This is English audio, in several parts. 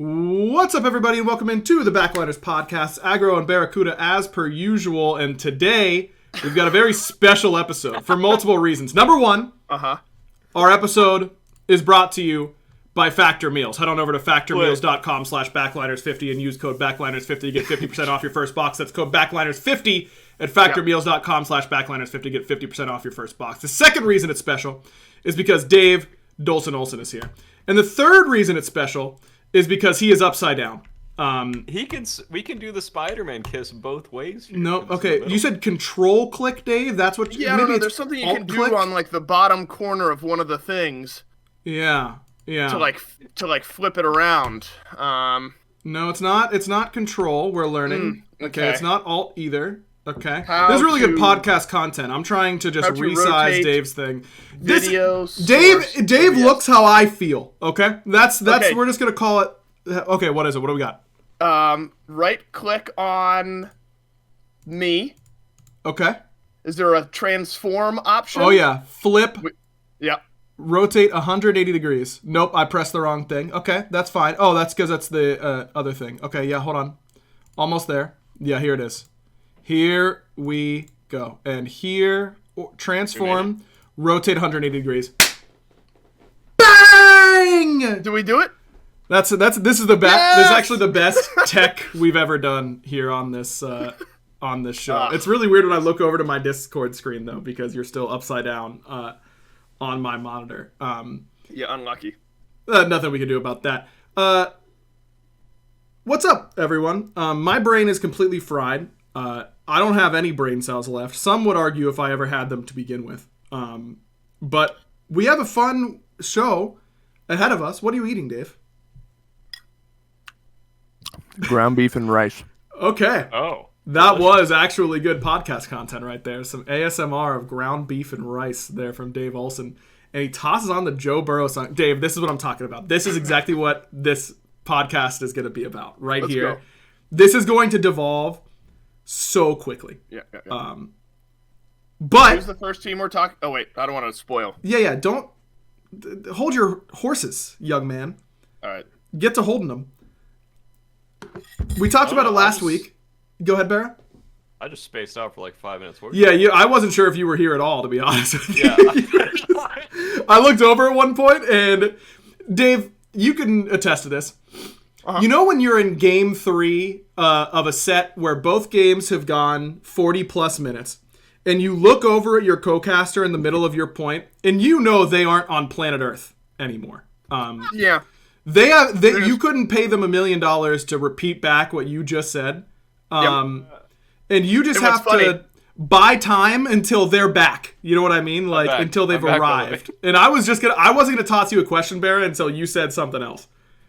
What's up, everybody, and welcome into the Backliners Podcast. Aggro and Barracuda, as per usual, and today we've got a very special episode for multiple reasons. Number one, our episode is brought to you by Factor Meals. Head on over to factormeals.com/backliners50 and use code backliners50 to get 50% off your first box. That's code backliners50 at factormeals.com/backliners50 to get 50% off your first box. The second reason it's special is because Dave Dolson Olson is here. And the third reason it's special is because he is upside down. We can do the Spider-Man kiss both ways. No, okay. You said control click, Dave. That's what. Yeah, maybe there's something you can do on like the bottom corner of one of the things. Yeah. To flip it around. No, it's not. It's not control. We're learning. Okay. It's not alt either. Okay. This is really good podcast content. I'm trying to just resize Dave's thing. Videos. Dave looks how I feel. Okay. That's. Okay. We're just gonna call it. Okay. What is it? What do we got? Right click on me. Okay. Is there a transform option? Oh yeah. Flip. Yeah. Rotate 180 degrees. Nope, I pressed the wrong thing. Okay, that's fine. Oh, that's because that's the other thing. Okay, yeah, hold on. Almost there. Yeah, here it is. Here we go. And here, transform, rotate 180 degrees. Bang! Do we do it? This is the best. Yes! This is actually the best tech we've ever done here on this show. It's really weird when I look over to my Discord screen though, because you're still upside down on my monitor. Yeah, unlucky. Nothing we can do about that. What's up, everyone? My brain is completely fried. I don't have any brain cells left. Some would argue if I ever had them to begin with. But we have a fun show ahead of us. What are you eating, Dave? Ground beef and rice. Okay. Oh. That was actually good podcast content right there. Some ASMR of ground beef and rice there from Dave Olson. And he tosses on the Joe Burrow song. Dave, this is what I'm talking about. This is exactly what this podcast is going to be about right Let's here. Go. This is going to devolve so quickly. Yeah. But who's the first team we're talking? Oh, wait. I don't want to spoil. Yeah. Don't hold your horses, young man. All right. Get to holding them. We talked about it last week. Go ahead, Barra. I just spaced out for like 5 minutes. Yeah, I wasn't sure if you were here at all, to be honest with you. Yeah. I looked over at one point, and Dave, you can attest to this. You know when you're in game 3 of a set where both games have gone 40-plus minutes, and you look over at your co-caster in the middle of your point, and you know they aren't on planet Earth anymore. Yeah. You couldn't pay them $1 million to repeat back what you just said. And you just have to buy time until they're back. You know what I mean? Like until they've arrived. And I wasn't gonna toss you a question, Barra, until you said something else.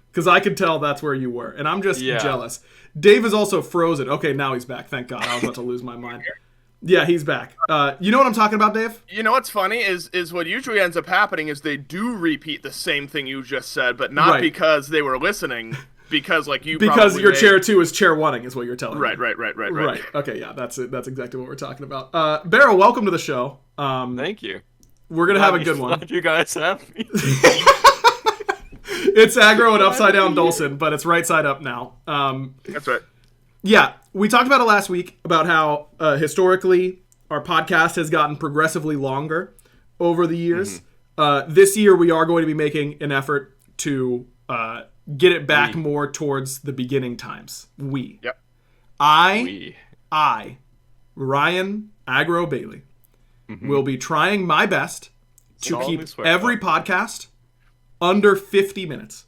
Because I could tell that's where you were. And I'm just jealous. Dave is also frozen. Okay, now he's back. Thank God. I was about to lose my mind. Yeah, he's back. You know what I'm talking about, Dave? You know what's funny is what usually ends up happening is they do repeat the same thing you just said, but not because they were listening. Because your chair 2 is chair 1ing is what you're telling me. Right. Okay, yeah, that's it. That's exactly what we're talking about. Barrow, welcome to the show. Thank you. We're gonna have a good one. Glad you guys have me. It's aggro and upside down Dolson, but it's right side up now. That's right. Yeah, we talked about it last week about how historically our podcast has gotten progressively longer over the years. This year we are going to be making an effort to get it back more towards the beginning times. I, Ryan Aggro Bailey, will be trying my best to keep every podcast under 50 minutes.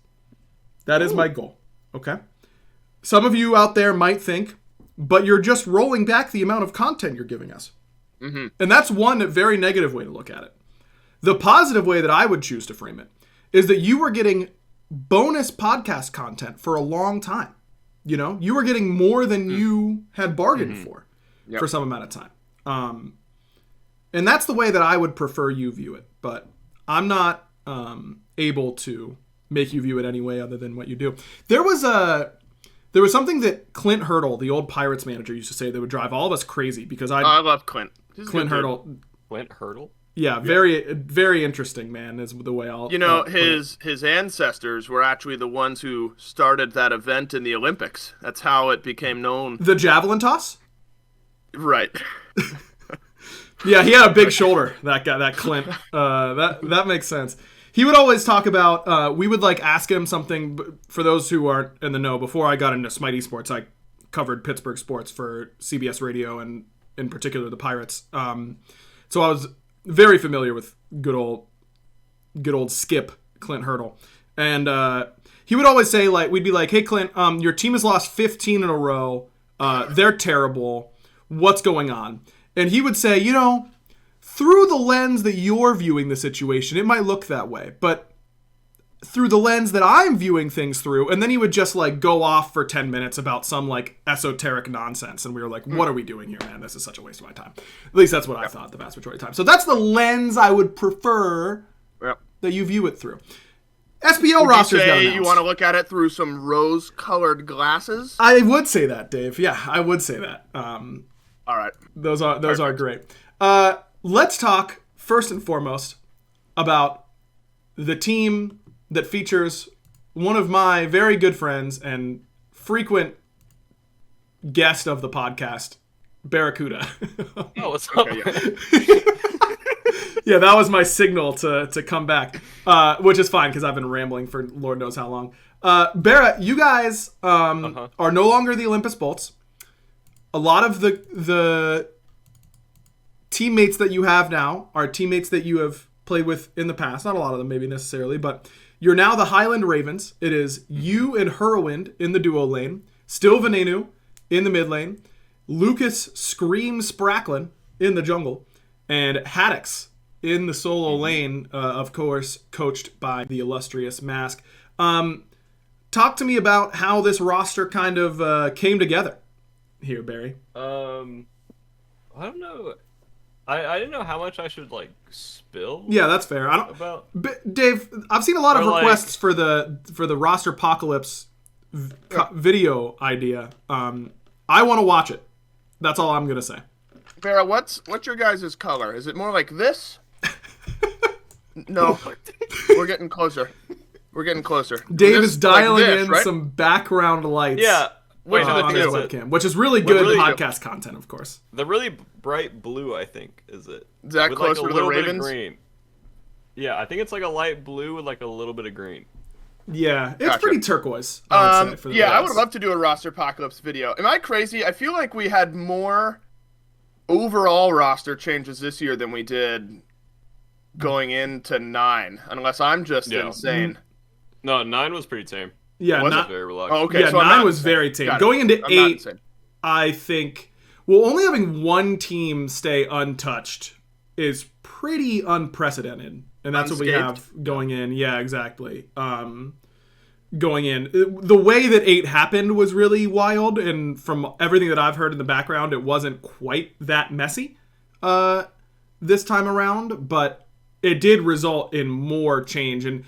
That is my goal. Okay? Some of you out there might think, but you're just rolling back the amount of content you're giving us. And that's one very negative way to look at it. The positive way that I would choose to frame it is that you were getting bonus podcast content for a long time. You know, you were getting more than you had bargained for some amount of time. And that's the way that I would prefer you view it. But I'm not able to make you view it any way other than what you do. There was something that Clint Hurdle, the old Pirates manager, used to say that would drive all of us crazy because I love Clint. Clint Hurdle. Clint Hurdle? Yeah, very, very interesting, man, is the way I'll... his ancestors were actually the ones who started that event in the Olympics. That's how it became known. The javelin toss? Right. Yeah, he had a big shoulder, that guy, that Clint. That makes sense. He would always talk about, we would like ask him something, for those who aren't in the know, before I got into Smite Esports, I covered Pittsburgh sports for CBS Radio and in particular the Pirates. So I was very familiar with good old Skip, Clint Hurdle. And he would always say, like, we'd be like, hey, Clint, your team has lost 15 in a row. They're terrible. What's going on? And he would say, through the lens that you're viewing the situation, it might look that way. But through the lens that I'm viewing things through, and then he would just, like, go off for 10 minutes about some, like, esoteric nonsense. And we were like, what are we doing here, man? This is such a waste of my time. At least that's what I thought the vast majority of the time. So that's the lens I would prefer that you view it through. SPL rosters got announced. You want to look at it through some rose-colored glasses? I would say that, Dave. Yeah, I would say that. All right. Those are great. Let's talk, first and foremost, about the team that features one of my very good friends and frequent guest of the podcast, Barracuda. Oh, what's up? Yeah, that was my signal to come back, which is fine because I've been rambling for Lord knows how long. Barra, you guys are no longer the Olympus Bolts. A lot of the teammates that you have now are teammates that you have played with in the past. Not a lot of them, maybe necessarily, but you're now the Highland Ravens. It is you and Hurwind in the duo lane, still Venenu in the mid lane, Lucas Scream Spracklin in the jungle, and Haddix in the solo lane, of course, coached by the illustrious Mask. Talk to me about how this roster kind of came together here, Barry. I don't know. I didn't know how much I should like spill. Yeah, that's fair. Dave, I've seen a lot of requests for the roster apocalypse video idea. I want to watch it. That's all I'm gonna say. Vera, what's your guys' color? Is it more like this? No, we're getting closer. Dave is dialing in some background lights. Yeah. On his webcam, which is really good podcast content, of course. The really bright blue, I think, is it? Is that closer like to the Ravens? Green. Yeah, I think it's like a light blue with like a little bit of green. Yeah, it's pretty turquoise. I would say, I would love to do a roster apocalypse video. Am I crazy? I feel like we had more overall roster changes this year than we did going into 9, unless I'm just insane. No, 9 was pretty tame. Yeah, wasn't very relaxed. Oh, okay. Yeah, so 9 was very tame. Going into 8, I think, only having one team stay untouched is pretty unprecedented, and that's what we have going in. Yeah, exactly. Going in, the way that 8 happened was really wild, and from everything that I've heard in the background, it wasn't quite that messy this time around, but it did result in more change. And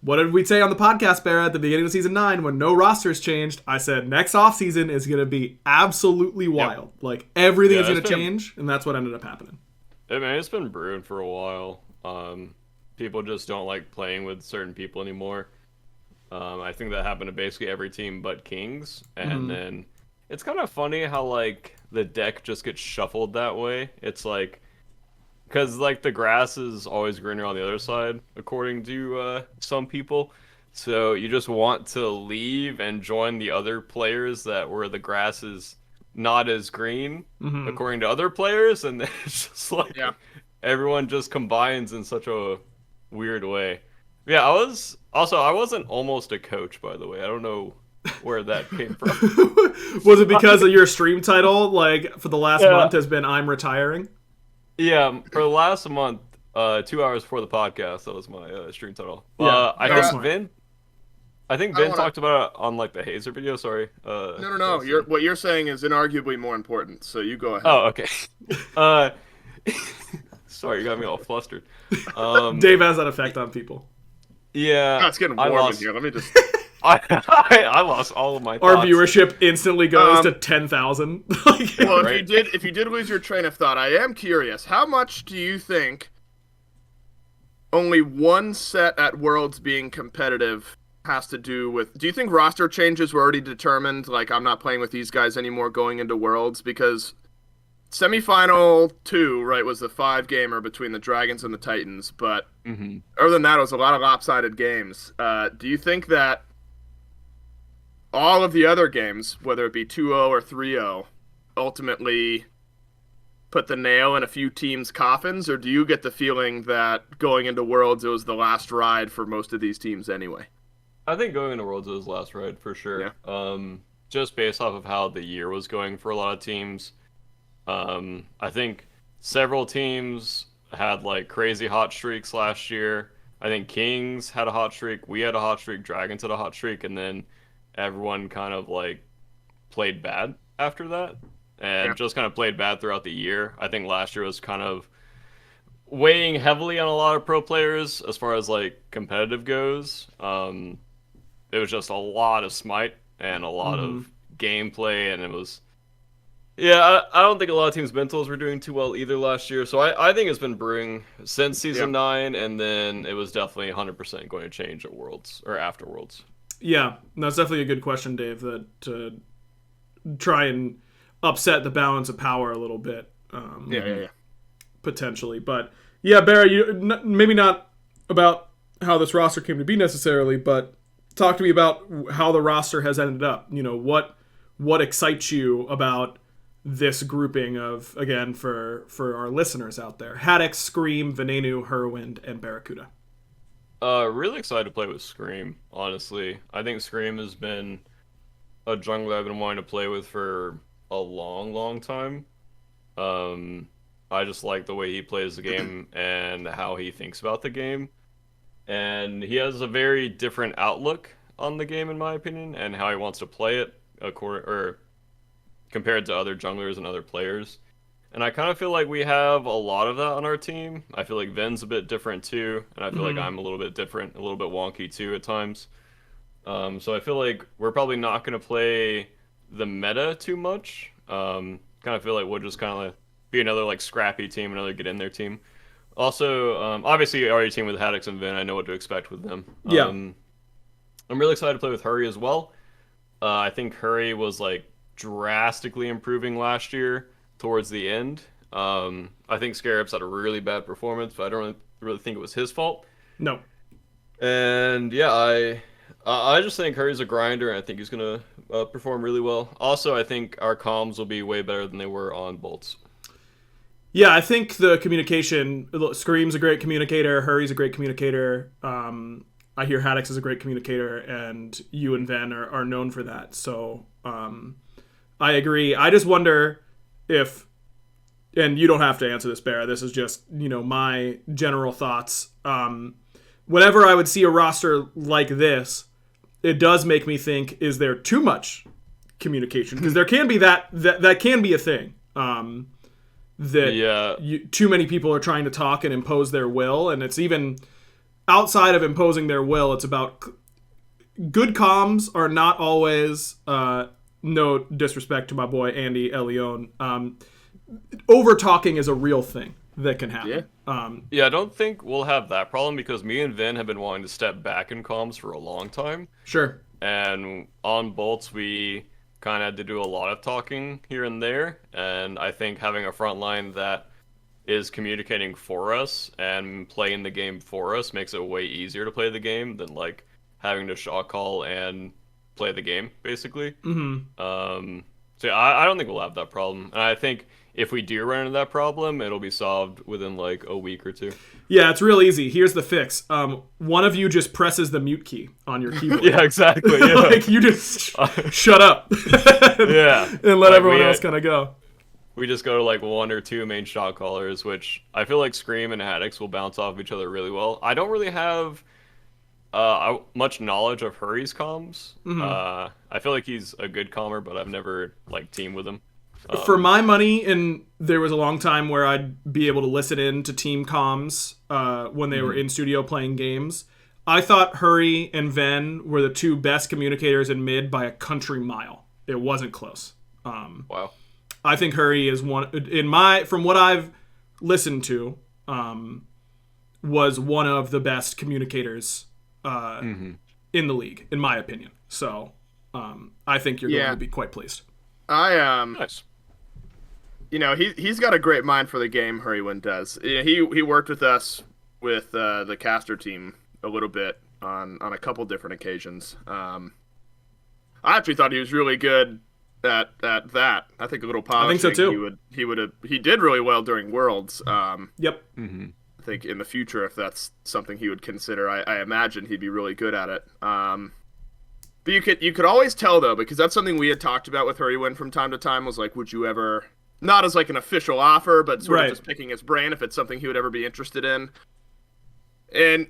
what did we say on the podcast, Barra, at the beginning of season 9 when no rosters changed? I said next offseason is going to be absolutely wild. Yep. Like, everything is going to change, and that's what ended up happening. I mean, it's been brewing for a while. People just don't like playing with certain people anymore. I think that happened to basically every team but Kings. And then it's kind of funny how, like, the deck just gets shuffled that way. It's like... Because, like, the grass is always greener on the other side, according to some people. So you just want to leave and join the other players where the grass is not as green, according to other players. And then it's just like everyone just combines in such a weird way. Yeah, I wasn't almost a coach, by the way. I don't know where that came from. Was it because of your stream title, like, for the last month has been I'm retiring? Yeah, for the last month, 2 hours before the podcast, that was my stream title. Yeah, I think Vin talked about it on like the Hazer video. Sorry. No. What you're saying is inarguably more important. So you go ahead. Oh, okay. Sorry, you got me all flustered. Dave has that effect on people. Yeah, it's getting warm in here. Let me just. I lost all of my Our thoughts. viewership instantly goes to 10,000. Well, if you did lose your train of thought, I am curious. How much do you think only one set at Worlds being competitive has to do with... Do you think roster changes were already determined? Like, I'm not playing with these guys anymore going into Worlds? Because semifinal 2, right, was the 5-gamer between the Dragons and the Titans. But other than that, it was a lot of lopsided games. Do you think that all of the other games, whether it be 2-0 or 3-0, ultimately put the nail in a few teams' coffins? Or do you get the feeling that going into Worlds, it was the last ride for most of these teams anyway? I think going into Worlds was last ride for sure. Yeah. Just based off of how the year was going for a lot of teams. I think several teams had like crazy hot streaks last year. I think Kings had a hot streak. We had a hot streak. Dragons had a hot streak. And then everyone kind of like played bad after that. And just kind of played bad throughout the year. I think last year was kind of weighing heavily on a lot of pro players as far as like competitive goes. It was just a lot of Smite and a lot of gameplay, and it was... Yeah, I don't think a lot of teams' mentals were doing too well either last year, so I think it's been brewing since Season 9, and then it was definitely 100% going to change at Worlds, or after Worlds. Yeah, that's definitely a good question, Dave, that to try and upset the balance of power a little bit. Potentially. But, yeah, Barry, maybe not about how this roster came to be necessarily, but talk to me about how the roster has ended up. You know, what excites you about this grouping of, again, for our listeners out there? Haddock, Scream, Venenu, Whirlwind, and Barracuda. Really excited to play with Scream, honestly. I think Scream has been a jungler I've been wanting to play with for a long, long time. I just like the way he plays the game and how he thinks about the game. And he has a very different outlook on the game, in my opinion, and how he wants to play it compared to other junglers and other players. And I kind of feel like we have a lot of that on our team. I feel like Ven's a bit different too, and I feel like I'm a little bit different, a little bit wonky too at times. So I feel like we're probably not going to play the meta too much. Kind of feel like we'll just kind of be another like scrappy team, another get in there team. Also, obviously, already team with Haddocks and Vin, I know what to expect with them. Yeah. I'm really excited to play with Hurry as well. I think Hurry was like drastically improving last year towards the end. I think Scarabs had a really bad performance, but I don't really think it was his fault. No. And yeah, I just think Hurry's a grinder, and I think he's gonna perform really well. Also, I think our comms will be way better than they were on Bolts. Yeah, I think the communication... Scream's a great communicator. Hurry's a great communicator. I hear Haddocks is a great communicator, and you and Van are known for that. So I agree. I just wonder if... And you don't have to answer this, Bear. This is just, my general thoughts. Whenever I would see a roster like this, it does make me think, is there too much communication? Because there can be that can be a thing. Too many people are trying to talk and impose their will, and it's even outside of imposing their will. It's about good comms are not always no disrespect to my boy Andy Elion. Over talking is a real thing that can happen. I don't think we'll have that problem because me and Vin have been wanting to step back in comms for a long time. Sure. And on Bolts we kind of had to do a lot of talking here and there, and I think having a front line that is communicating for us and playing the game for us makes it way easier to play the game than like having to shot call and play the game basically. So I don't think we'll have that problem, and I think if we do run into that problem, it'll be solved within like a week or two. Yeah, it's real easy. Here's the fix. One of you just presses the mute key on your keyboard. Yeah, exactly. Yeah. Like you just shut up. And let everyone else kind of go. We just go to like one or two main shot callers, which I feel like Scream and Haddocks will bounce off each other really well. I don't really have much knowledge of Hurry's comms. I feel like he's a good commer, but I've never like teamed with him. For my money, and there was a long time where I'd be able to listen in to team comms when they were in studio playing games. I thought Hurry and Ven were the two best communicators in mid by a country mile. It wasn't close. Wow. I think Hurry is from what I've listened to, was one of the best communicators in the league, in my opinion. So I think you're going to be quite pleased. Nice. He's got a great mind for the game, Hurrywin does. He worked with us with the caster team a little bit on a couple different occasions. I actually thought he was really good at that. I think a little polishing. I think so too. He did really well during Worlds. Yep. I think in the future, if that's something he would consider, I imagine he'd be really good at it. But you could always tell though, because that's something we had talked about with Hurrywin from time to time, was like, would you ever, not as like an official offer, but sort of just picking his brain if it's something he would ever be interested in. And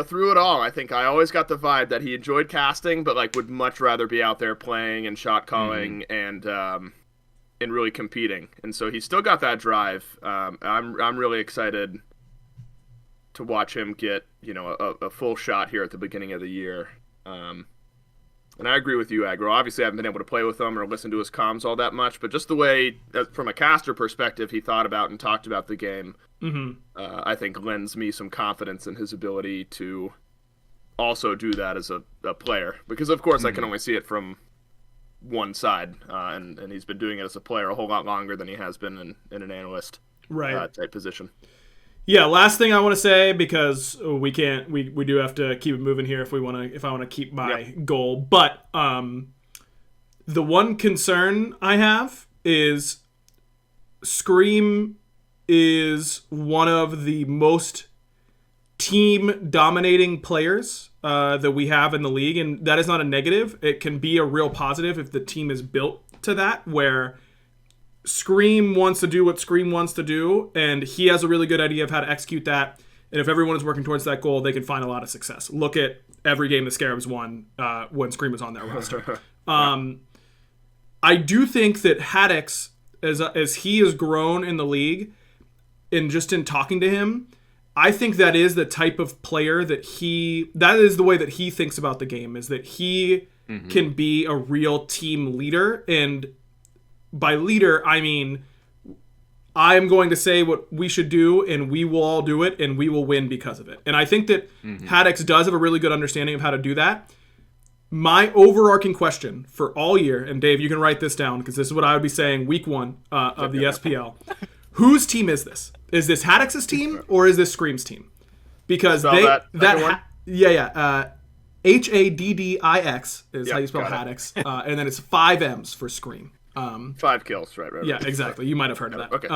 through it all, I think I always got the vibe that he enjoyed casting, but like would much rather be out there playing and shot calling and really competing. And so he's still got that drive. I'm really excited to watch him get a full shot here at the beginning of the year. And I agree with you, Aggro. Obviously, I haven't been able to play with him or listen to his comms all that much, but just the way, from a caster perspective, he thought about and talked about the game, I think lends me some confidence in his ability to also do that as a player. Because, of course, I can only see it from one side, and he's been doing it as a player a whole lot longer than he has been in an analyst type position. Yeah, last thing I want to say, because we do have to keep it moving here if I want to keep my goal. But the one concern I have is Scream is one of the most team dominating players that we have in the league, and that is not a negative. It can be a real positive if the team is built to that, where Scream wants to do what Scream wants to do, and he has a really good idea of how to execute that. And if everyone is working towards that goal, they can find a lot of success. Look at every game the Scarabs won when Scream was on their roster. I do think that Haddix, as he has grown in the league, and just in talking to him, I think that is the type of player that is the way that he thinks about the game, is that he can be a real team leader. And by leader, I mean, I'm going to say what we should do, and we will all do it, and we will win because of it. And I think that Haddix does have a really good understanding of how to do that. My overarching question for all year, and Dave, you can write this down, because this is what I would be saying week one of the SPL. Whose team is this? Is this Haddix's team, or is this Scream's team? Because Haddix is how you spell Haddix, and then it's 5 M's for Scream. 5 kills, right? Yeah, exactly. You might have heard of that. Okay.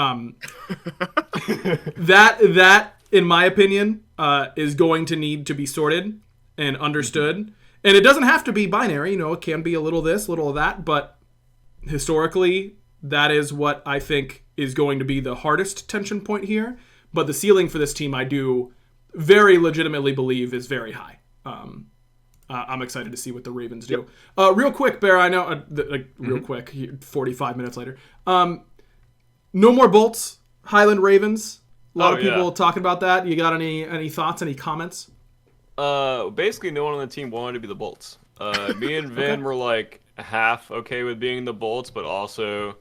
That, in my opinion, is going to need to be sorted and understood. And it doesn't have to be binary. It can be a little this, a little of that. But historically, that is what I think is going to be the hardest tension point here. But the ceiling for this team, I do very legitimately believe, is very high. I'm excited to see what the Ravens do. Real quick, Bear, I know, real quick, 45 minutes later. No more bolts, Highland Ravens. A lot of people talking about that. You got any thoughts, any comments? Basically, no one on the team wanted to be the bolts. Me and Vin were like half okay with being the bolts, but also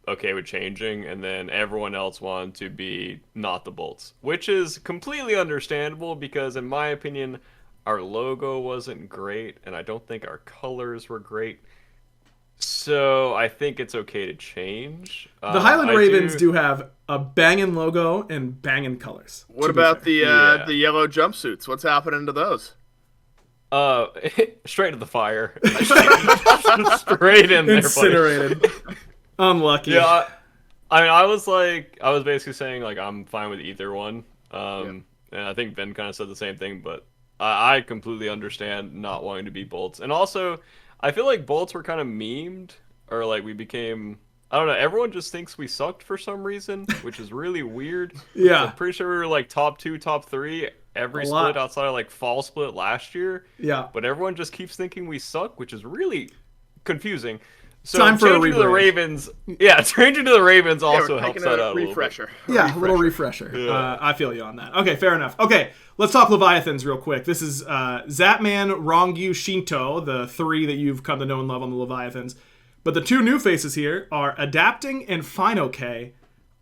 okay with changing, and then everyone else wanted to be not the bolts, which is completely understandable because, in my opinion, our logo wasn't great, and I don't think our colors were great. So I think it's okay to change. The Highland Ravens do have a banging logo and banging colors. What about the yellow jumpsuits? What's happening to those? Straight to the fire. Straight in there, incinerated. Unlucky. Yeah, I mean, I was basically saying like I'm fine with either one. And I think Ben kind of said the same thing, but I completely understand not wanting to be bolts. And also, I feel like bolts were kind of memed, or like we became, I don't know, everyone just thinks we sucked for some reason, which is really weird. Yeah. I'm pretty sure we were like top 2, top 3 every split outside of like fall split last year. Yeah. But everyone just keeps thinking we suck, which is really confusing. So time for changing to the Ravens. Yeah, changing to the Ravens also helps that out a refresher. A little refresher. Yeah. I feel you on that. Okay, fair enough. Okay, let's talk Leviathans real quick. This is Zapman, Rongyu, Shinto, the 3 that you've come to know and love on the Leviathans. But the 2 new faces here are Adapting and Fine OK.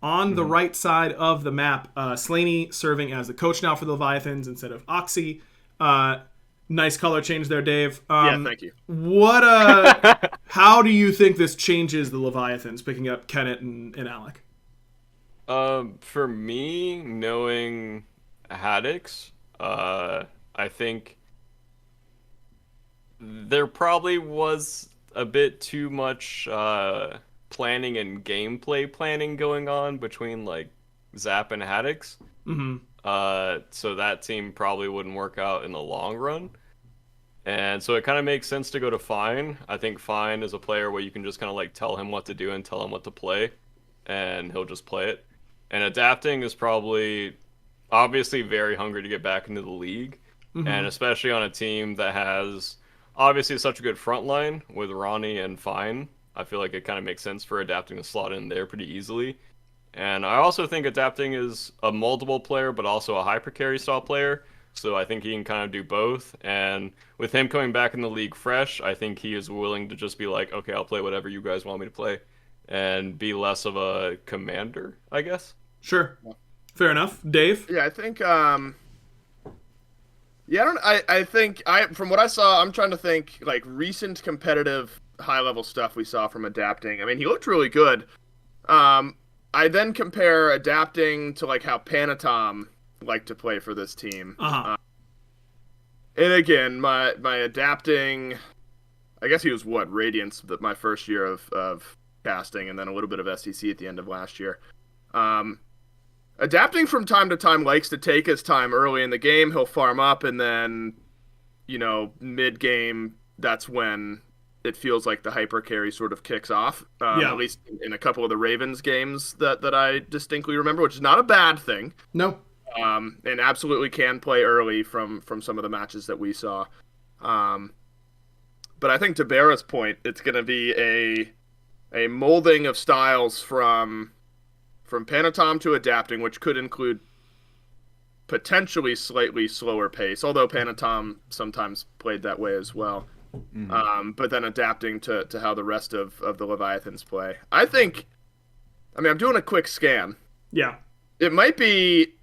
On the right side of the map, Slaney serving as the coach now for the Leviathans instead of Oxy. Nice color change there, Dave. Yeah, thank you. How do you think this changes the Leviathans, picking up Kenneth and Alec? For me, knowing Haddix, I think there probably was a bit too much planning and gameplay planning going on between like Zap and Haddix. So that team probably wouldn't work out in the long run. And so it kind of makes sense to go to Fine. I think Fine is a player where you can just kind of like tell him what to do and tell him what to play, and he'll just play it. And Adapting is probably obviously very hungry to get back into the league, and especially on a team that has obviously such a good front line with Ronnie and Fine. I feel like it kind of makes sense for Adapting to slot in there pretty easily. And I also think Adapting is a multiple player, but also a hyper carry style player. So I think he can kind of do both. And with him coming back in the league fresh, I think he is willing to just be like, okay, I'll play whatever you guys want me to play, and be less of a commander, I guess. Sure. Fair enough. Dave? Yeah, I think, I think from what I saw, I'm trying to think like recent competitive high level stuff we saw from Adapting. I mean, he looked really good. I then compare Adapting to like how Panatom liked to play for this team. And again, my Adapting, I guess he was Radiance, my first year of casting, and then a little bit of SEC at the end of last year. Adapting from time to time likes to take his time early in the game. He'll farm up, and then, mid-game, that's when it feels like the hyper carry sort of kicks off. At least in a couple of the Ravens games that I distinctly remember, which is not a bad thing. No. And absolutely can play early from some of the matches that we saw. But I think to Bara's point, it's going to be a molding of styles from Panatom to Adapting, which could include potentially slightly slower pace, although Panatom sometimes played that way as well. But then adapting to how the rest of the Leviathans play. I'm doing a quick scan. Yeah. It might be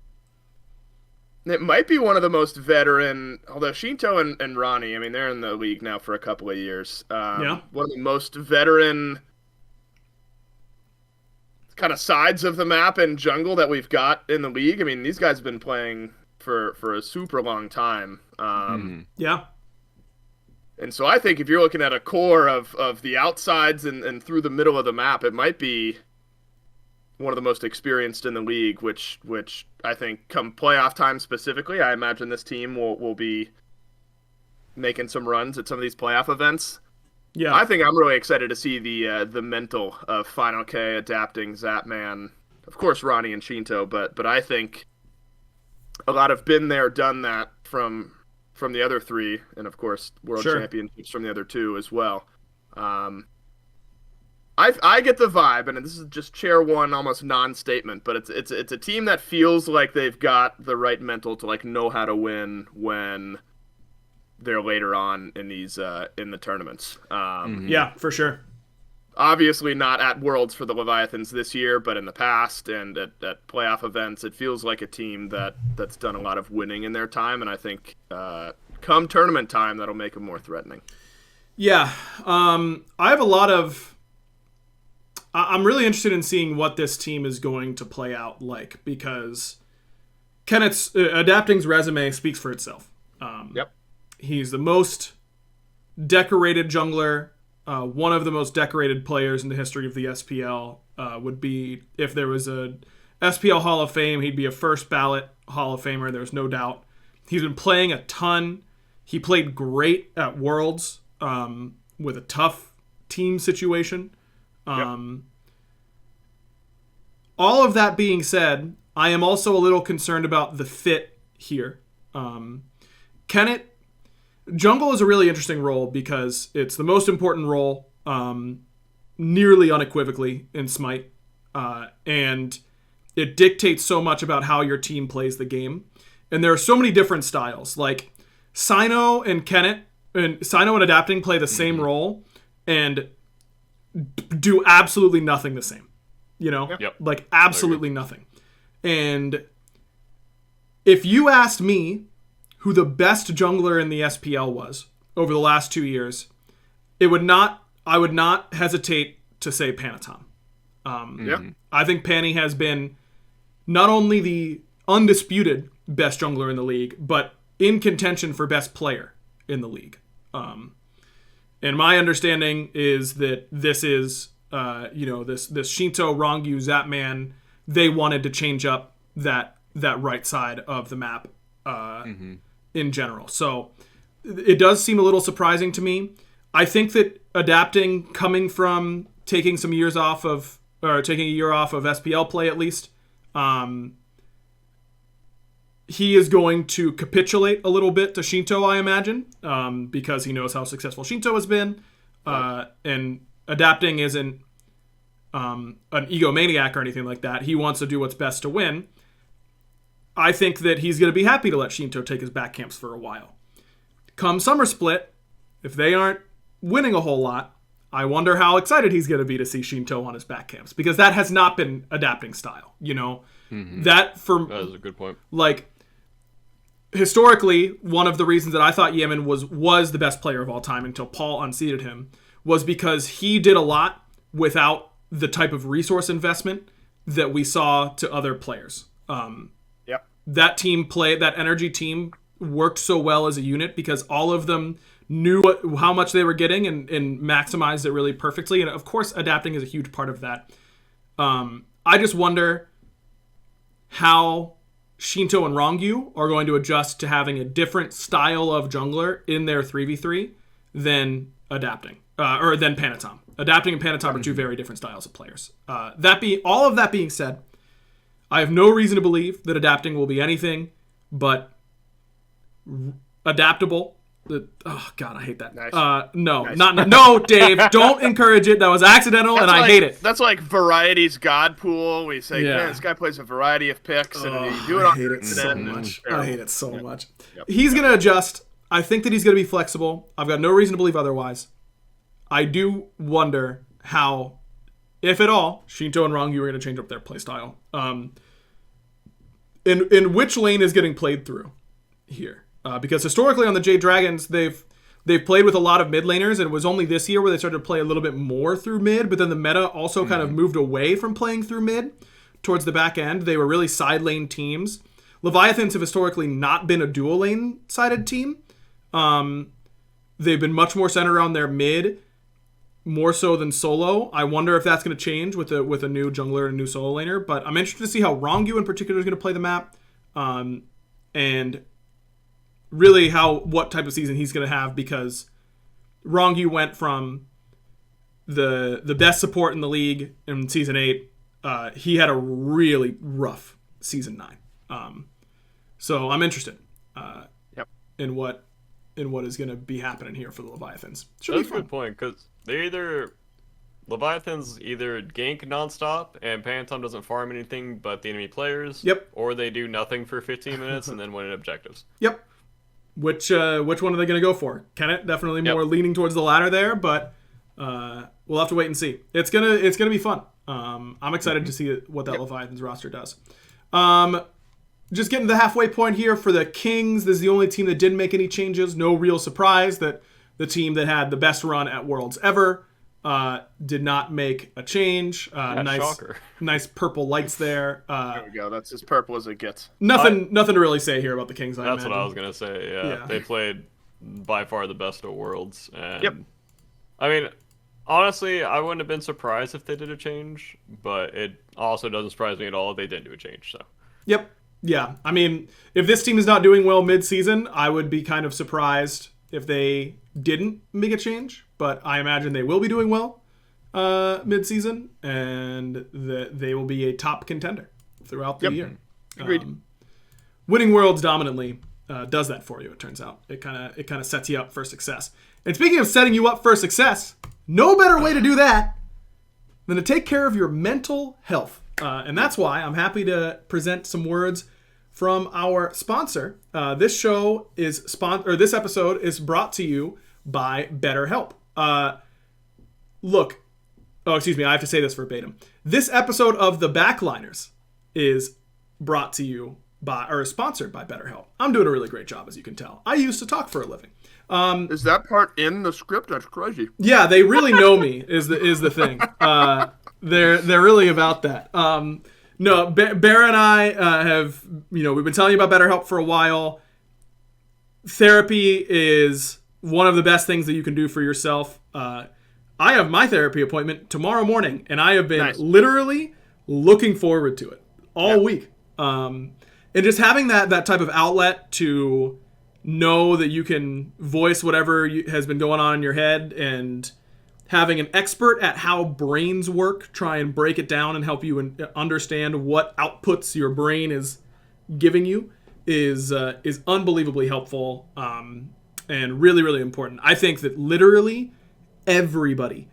one of the most veteran, although Shinto and Ronnie, they're in the league now for a couple of years. One of the most veteran kind of sides of the map and jungle that we've got in the league. These guys have been playing for a super long time. Yeah. And so I think if you're looking at a core of the outsides and through the middle of the map, it might be one of the most experienced in the league, which I think come playoff time specifically, I imagine this team will be making some runs at some of these playoff events. Yeah. I think I'm really excited to see the mental of Final K, Adapting, Zapman, of course Ronnie and Shinto, but I think a lot of been there, done that from the other three, and of course world championships from the other two as well. I get the vibe, and this is just chair one, almost non-statement, but it's a team that feels like they've got the right mental to like know how to win when they're later on in these in the tournaments. Yeah, for sure. Obviously not at Worlds for the Leviathans this year, but in the past and at playoff events, it feels like a team that's done a lot of winning in their time, and I think come tournament time, that'll make them more threatening. Yeah. I have a lot of... I'm really interested in seeing what this team is going to play out like, because Kenneth's Adapting's resume speaks for itself. Yep. He's the most decorated jungler, one of the most decorated players in the history of the SPL. Would be, if there was a SPL Hall of Fame, he'd be a first ballot Hall of Famer, there's no doubt. He's been playing a ton. He played great at Worlds with a tough team situation. All of that being said, I am also a little concerned about the fit here. Kenneth, jungle is a really interesting role because it's the most important role, nearly unequivocally, in Smite. And it dictates so much about how your team plays the game. And there are so many different styles. Like, Sino and Adapting play the same role and do absolutely nothing the same. You know, Yep. like absolutely nothing. And if you asked me who the best jungler in the SPL was over the last 2 years, I would not hesitate to say Panatom. I think Panny has been not only the undisputed best jungler in the league, but in contention for best player in the league. And my understanding is that this is, this Shinto, Rongyu, Zapman, they wanted to change up that right side of the map in general. So it does seem a little surprising to me. I think that adapting, coming from taking a year off of SPL play at least, he is going to capitulate a little bit to Shinto, I imagine, because he knows how successful Shinto has been. And adapting isn't an egomaniac or anything like that. He wants to do what's best to win. I think that he's going to be happy to let Shinto take his back camps for a while. Come Summer Split, if they aren't winning a whole lot, I wonder how excited he's going to be to see Shinto on his back camps, because that has not been adapting style, That is a good point. Like, historically, one of the reasons that I thought Yemen was the best player of all time until Paul unseated him was because he did a lot without the type of resource investment that we saw to other players. That energy team worked so well as a unit because all of them knew how much they were getting and maximized it really perfectly. And of course, adapting is a huge part of that. I just wonder how Shinto and Rongyu are going to adjust to having a different style of jungler in their 3v3 than adapting, or than Panatom. Adapting and Panatom are two very different styles of players. All of that being said, I have no reason to believe that adapting will be anything but adaptable. Oh God, I hate that. Nice. No, Dave, don't encourage it. That was accidental, and I hate it. That's like Variety's God Pool. We say, man, this guy plays a variety of picks, and you do it on I hate it so much. I hate it so much. Yep. He's going to adjust. I think that he's going to be flexible. I've got no reason to believe otherwise. I do wonder how, if at all, Shinto and Rongyu are going to change up their playstyle. In which lane is getting played through here? Because historically on the Jade Dragons, they've played with a lot of mid laners, and it was only this year where they started to play a little bit more through mid, but then the meta also kind of moved away from playing through mid towards the back end. They were really side lane teams. Leviathans have historically not been a dual lane sided team. They've been much more centered around their mid, more so than solo. I wonder if that's going to change with a new jungler and a new solo laner, but I'm interested to see how Rongyu in particular is going to play the map, and really what type of season he's going to have, because Rongyu went from the best support in the league in Season 8. He had a really rough Season 9. So I'm interested in what is going to be happening here for the Leviathans. That's a good point, because Leviathans either gank nonstop and Phantom doesn't farm anything but the enemy players. Yep. Or they do nothing for 15 minutes and then win objectives. Yep. Which one are they going to go for? Kenneth, definitely more leaning towards the latter there, but we'll have to wait and see. It's gonna be fun. I'm excited to see what that Leviathans roster does. Just getting to the halfway point here for the Kings. This is the only team that didn't make any changes. No real surprise that the team that had the best run at Worlds ever did not make a change. Nice purple lights there. There we go. That's as purple as it gets. Nothing to really say here about the Kings. That's what I was gonna say. Yeah, they played by far the best of Worlds. And I mean, honestly, I wouldn't have been surprised if they did a change, but it also doesn't surprise me at all if they didn't do a change. So. Yep. Yeah. I mean, if this team is not doing well mid-season, I would be kind of surprised if they didn't make a change. But I imagine they will be doing well mid-season, and they will be a top contender throughout the year. Agreed. Winning Worlds dominantly does that for you, it turns out. It kind of sets you up for success. And speaking of setting you up for success, no better way to do that than to take care of your mental health. And that's why I'm happy to present some words from our sponsor. This episode is brought to you by BetterHelp. Look, Oh, excuse me. I have to say this verbatim. This episode of The Backliners is brought to you by, or sponsored by BetterHelp. I'm doing a really great job, as you can tell. I used to talk for a living. Is that part in the script? That's crazy. Yeah, they really know me. Is the thing. They're really about that. No, Bear and I have, we've been telling you about BetterHelp for a while. Therapy is one of the best things that you can do for yourself. I have my therapy appointment tomorrow morning, and I have been literally looking forward to it all week. And just having that type of outlet to know that you can voice whatever has been going on in your head, and having an expert at how brains work try and break it down and help you understand what outputs your brain is giving you is unbelievably helpful, and really, really important. I think that literally everybody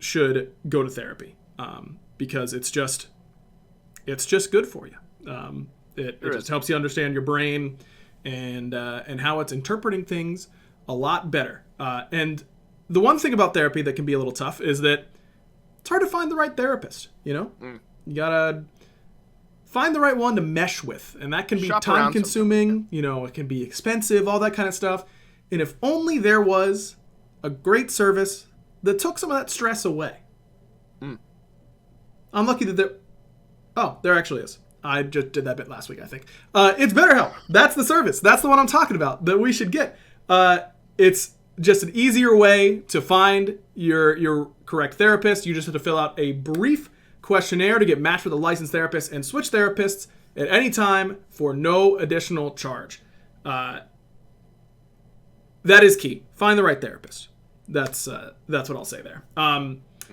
should go to therapy, because it's just good for you. It just helps you understand your brain and how it's interpreting things a lot better. And the one thing about therapy that can be a little tough is that it's hard to find the right therapist. You gotta find the right one to mesh with, and that can be time consuming. It can be expensive, all that kind of stuff. And if only there was a great service that took some of that stress away. I'm lucky that there actually is. I just did that bit last week, I think. It's BetterHelp. That's the service. That's the one I'm talking about that we should get. It's just an easier way to find your correct therapist. You just have to fill out a brief questionnaire to get matched with a licensed therapist and switch therapists at any time for no additional charge. That is key. Find the right therapist. That's what I'll say there.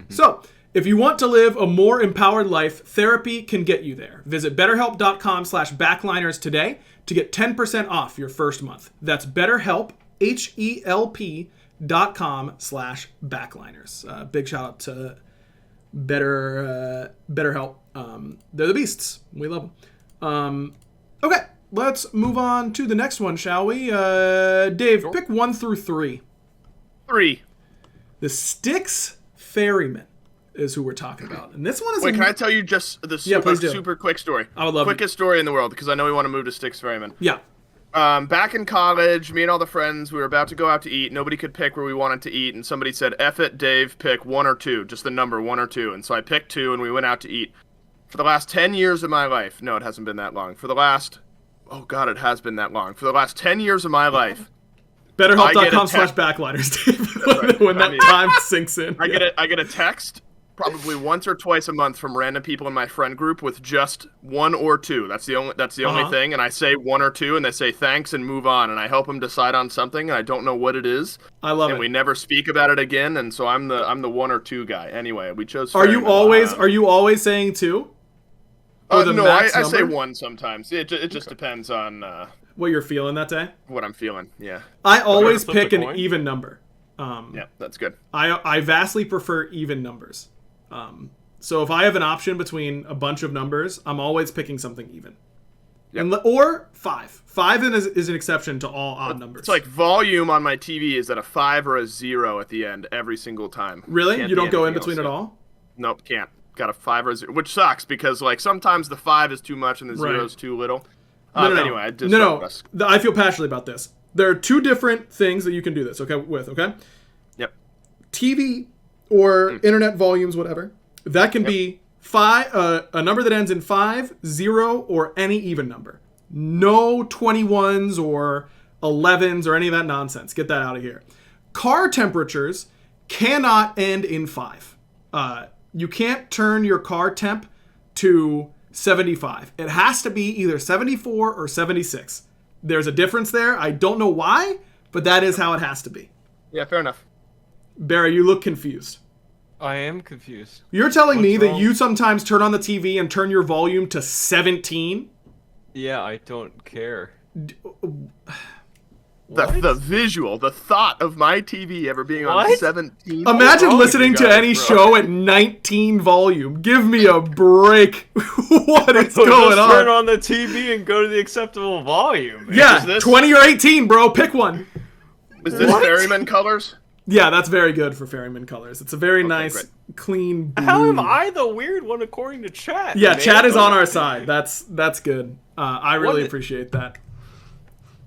So, if you want to live a more empowered life, therapy can get you there. Visit BetterHelp.com/backliners today to get 10% off your first month. That's BetterHelp, HELP.com/backliners. Big shout out to BetterHelp. They're the beasts. We love them. Okay, let's move on to the next one, shall we? Dave, pick 1 through 3. 3. The Styx Ferrymen is who we're talking about. And this one is... Wait, can I tell you just the super quick story? I would love Quickest story in the world, because I know we want to move to Styx Ferrymen. Yeah. Back in college, me and all the friends, we were about to go out to eat. Nobody could pick where we wanted to eat, and somebody said, F it, Dave, pick 1 or 2, just the number 1 or 2. And so I picked 2, and we went out to eat. For the last 10 years of my life, no, it hasn't been that long. It has been that long. For the last 10 years of my life, BetterHelp.com/backliners, Dave, when that time sinks in. I get a text probably once or twice a month from random people in my friend group with just 1 or 2. That's the only thing. And I say 1 or 2, and they say thanks and move on. And I help them decide on something, and I don't know what it is. I love it. And we never speak about it again. And so I'm the 1 or 2 guy. Anyway, we chose. Are you always saying 2? No, I say 1 sometimes. It just depends on what you're feeling that day. What I'm feeling, yeah. I always pick an even number. Yeah, that's good. I vastly prefer even numbers. So if I have an option between a bunch of numbers, I'm always picking something even. Yep. Or 5. 5 is an exception to all odd numbers. It's like volume on my TV is at a 5 or a 0 at the end every single time. Really? You don't go in between at all? Nope, can't. Got a 5 or a 0, which sucks because like sometimes the 5 is too much and the 0 is too little. Anyway, I feel passionately about this. There are 2 different things that you can do this with. Yep. TV or internet volumes, whatever. That can be 5, a number that ends in 5, 0, or any even number. No 21s or 11s or any of that nonsense. Get that out of here. Car temperatures cannot end in 5. You can't turn your car temp to 75. It has to be either 74 or 76. There's a difference there. I don't know why, but that is how it has to be. Yeah, fair enough. Barry, you look confused. I am confused. You're telling me that you sometimes turn on the TV and turn your volume to 17? Yeah, I don't care. The visual, the thought of my TV ever being on 17. Imagine listening to any show at 19 volume. Give me a break. What is going on? Turn on the TV and go to the acceptable volume. Yeah, 20 or 18, bro. Pick one. Is this Ferryman colors? Yeah, that's very good for Ferryman colors. It's a very nice, great. clean blue. How am I the weird one according to chat? Yeah, chat is on our side. That's good. I really appreciate that.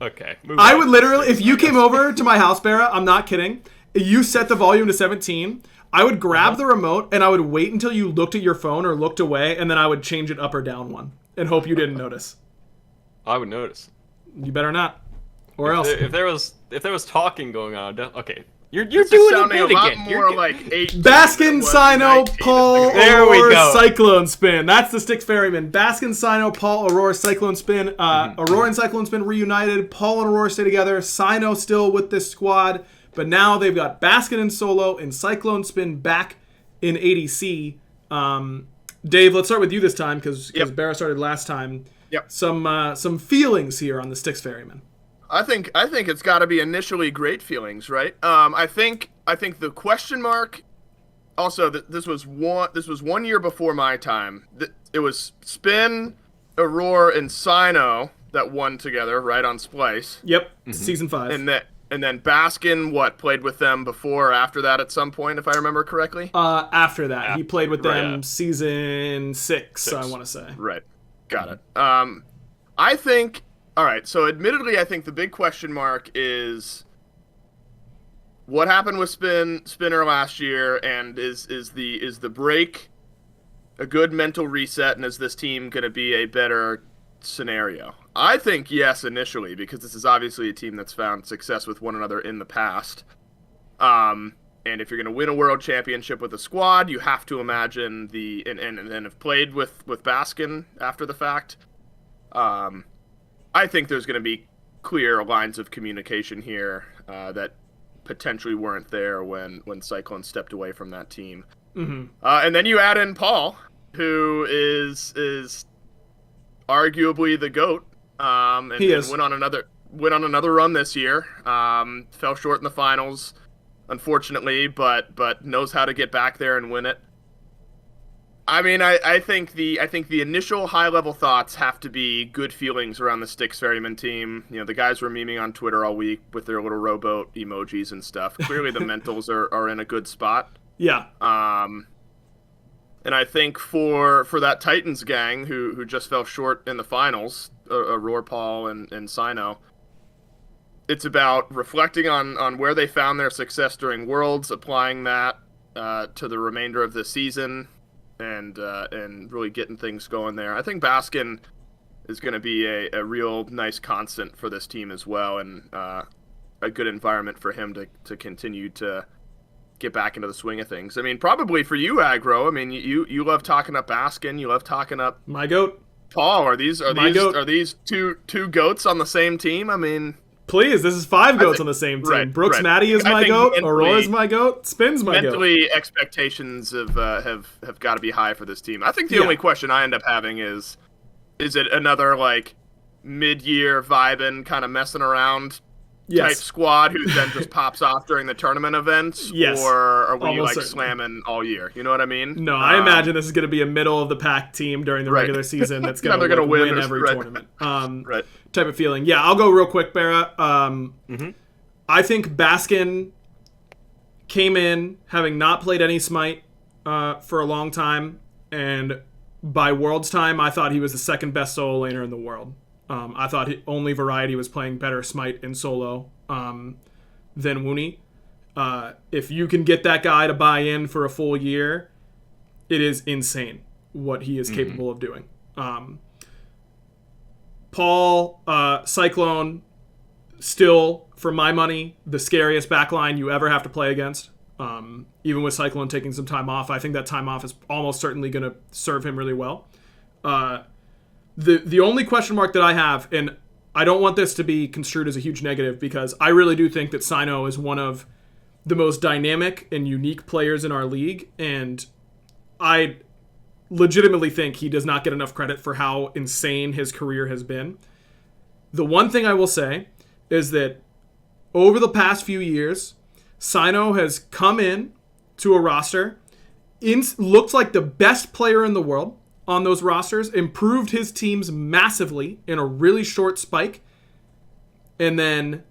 Okay. I would literally, if you came over to my house, Barra, I'm not kidding, you set the volume to 17, I would grab the remote and I would wait until you looked at your phone or looked away, and then I would change it up or down one and hope you didn't notice. I would notice. You better not. Or else. If there was talking going on, okay. You're This doing is sounding it a lot again. more like 18. Baskin, Sino, Paul, There we Aurora, go. Cyclone Spin. That's the Styx Ferrymen. Baskin, Sino, Paul, Aurora, Cyclone Spin. Aurora and Cyclone Spin reunited. Paul and Aurora stay together. Sino still with this squad. But now they've got Baskin in solo and Cyclone Spin back in ADC. Dave, let's start with you this time because Barra started last time. Yep. Some feelings here on the Styx Ferrymen. I think it's got to be initially great feelings, right? I think the question mark. Also, this was 1 year before my time. It was Spin, Aurora, and Sino that won together, right, on Splice. Yep. Season 5. And then Baskin, played with them before or after that at some point, if I remember correctly? After that. He played with them season 6, I want to say. Right. Got it. I think... All right, so admittedly, I think the big question mark is what happened with Spinner last year, and is the break a good mental reset, and is this team going to be a better scenario? I think yes initially, because this is obviously a team that's found success with one another in the past. And if you're going to win a world championship with a squad, you have to imagine and have played with Baskin after the fact. I think there's going to be clear lines of communication here that potentially weren't there when Cyclone stepped away from that team. Mm-hmm. And then you add in Paul, who is arguably the GOAT, and went on another run this year. Fell short in the finals, unfortunately, but knows how to get back there and win it. I mean, I think the initial high-level thoughts have to be good feelings around the Styx Ferryman team. You know, the guys were memeing on Twitter all week with their little rowboat emojis and stuff. Clearly the mentals are in a good spot. Yeah. And I think for that Titans gang who just fell short in the finals, Aurora, Paul, and Sino, it's about reflecting on where they found their success during Worlds, applying that to the remainder of the season, and really getting things going there. I think Baskin is going to be a real nice constant for this team as well, and a good environment for him to continue to get back into the swing of things. I mean, probably for you, Aggro. I mean, you love talking up Baskin. You love talking up my GOAT. Paul. Are these two goats on the same team? I mean, please, this is 5 goats on the same team. Right, Brooks right. Matty is my GOAT. Aurora's my GOAT. Spin's my GOAT. Mentally, expectations have got to be high for this team. I think the only question I end up having is it another like mid-year vibing, kind of messing around type squad who then just pops off during the tournament events? Yes. Or are we Almost like certainly. Slamming all year? You know what I mean? No, I imagine this is going to be a middle of the pack team during the regular season that's going to win every tournament. Type of feeling. Yeah, I'll go real quick, Barra. I think Baskin came in having not played any Smite for a long time, and by Worlds time, I thought he was the second best solo laner in the world. I thought only Variety was playing better Smite in solo than Woonie. If you can get that guy to buy in for a full year, it is insane what he is capable of doing. Paul, Cyclone, still, for my money, the scariest backline you ever have to play against. Even with Cyclone taking some time off, I think that time off is almost certainly going to serve him really well. The only question mark that I have, and I don't want this to be construed as a huge negative, because I really do think that Sino is one of the most dynamic and unique players in our league, and I legitimately think he does not get enough credit for how insane his career has been. The one thing I will say is that over the past few years, Sino has come in to a roster, looked like the best player in the world on those rosters, improved his teams massively in a really short spike, and then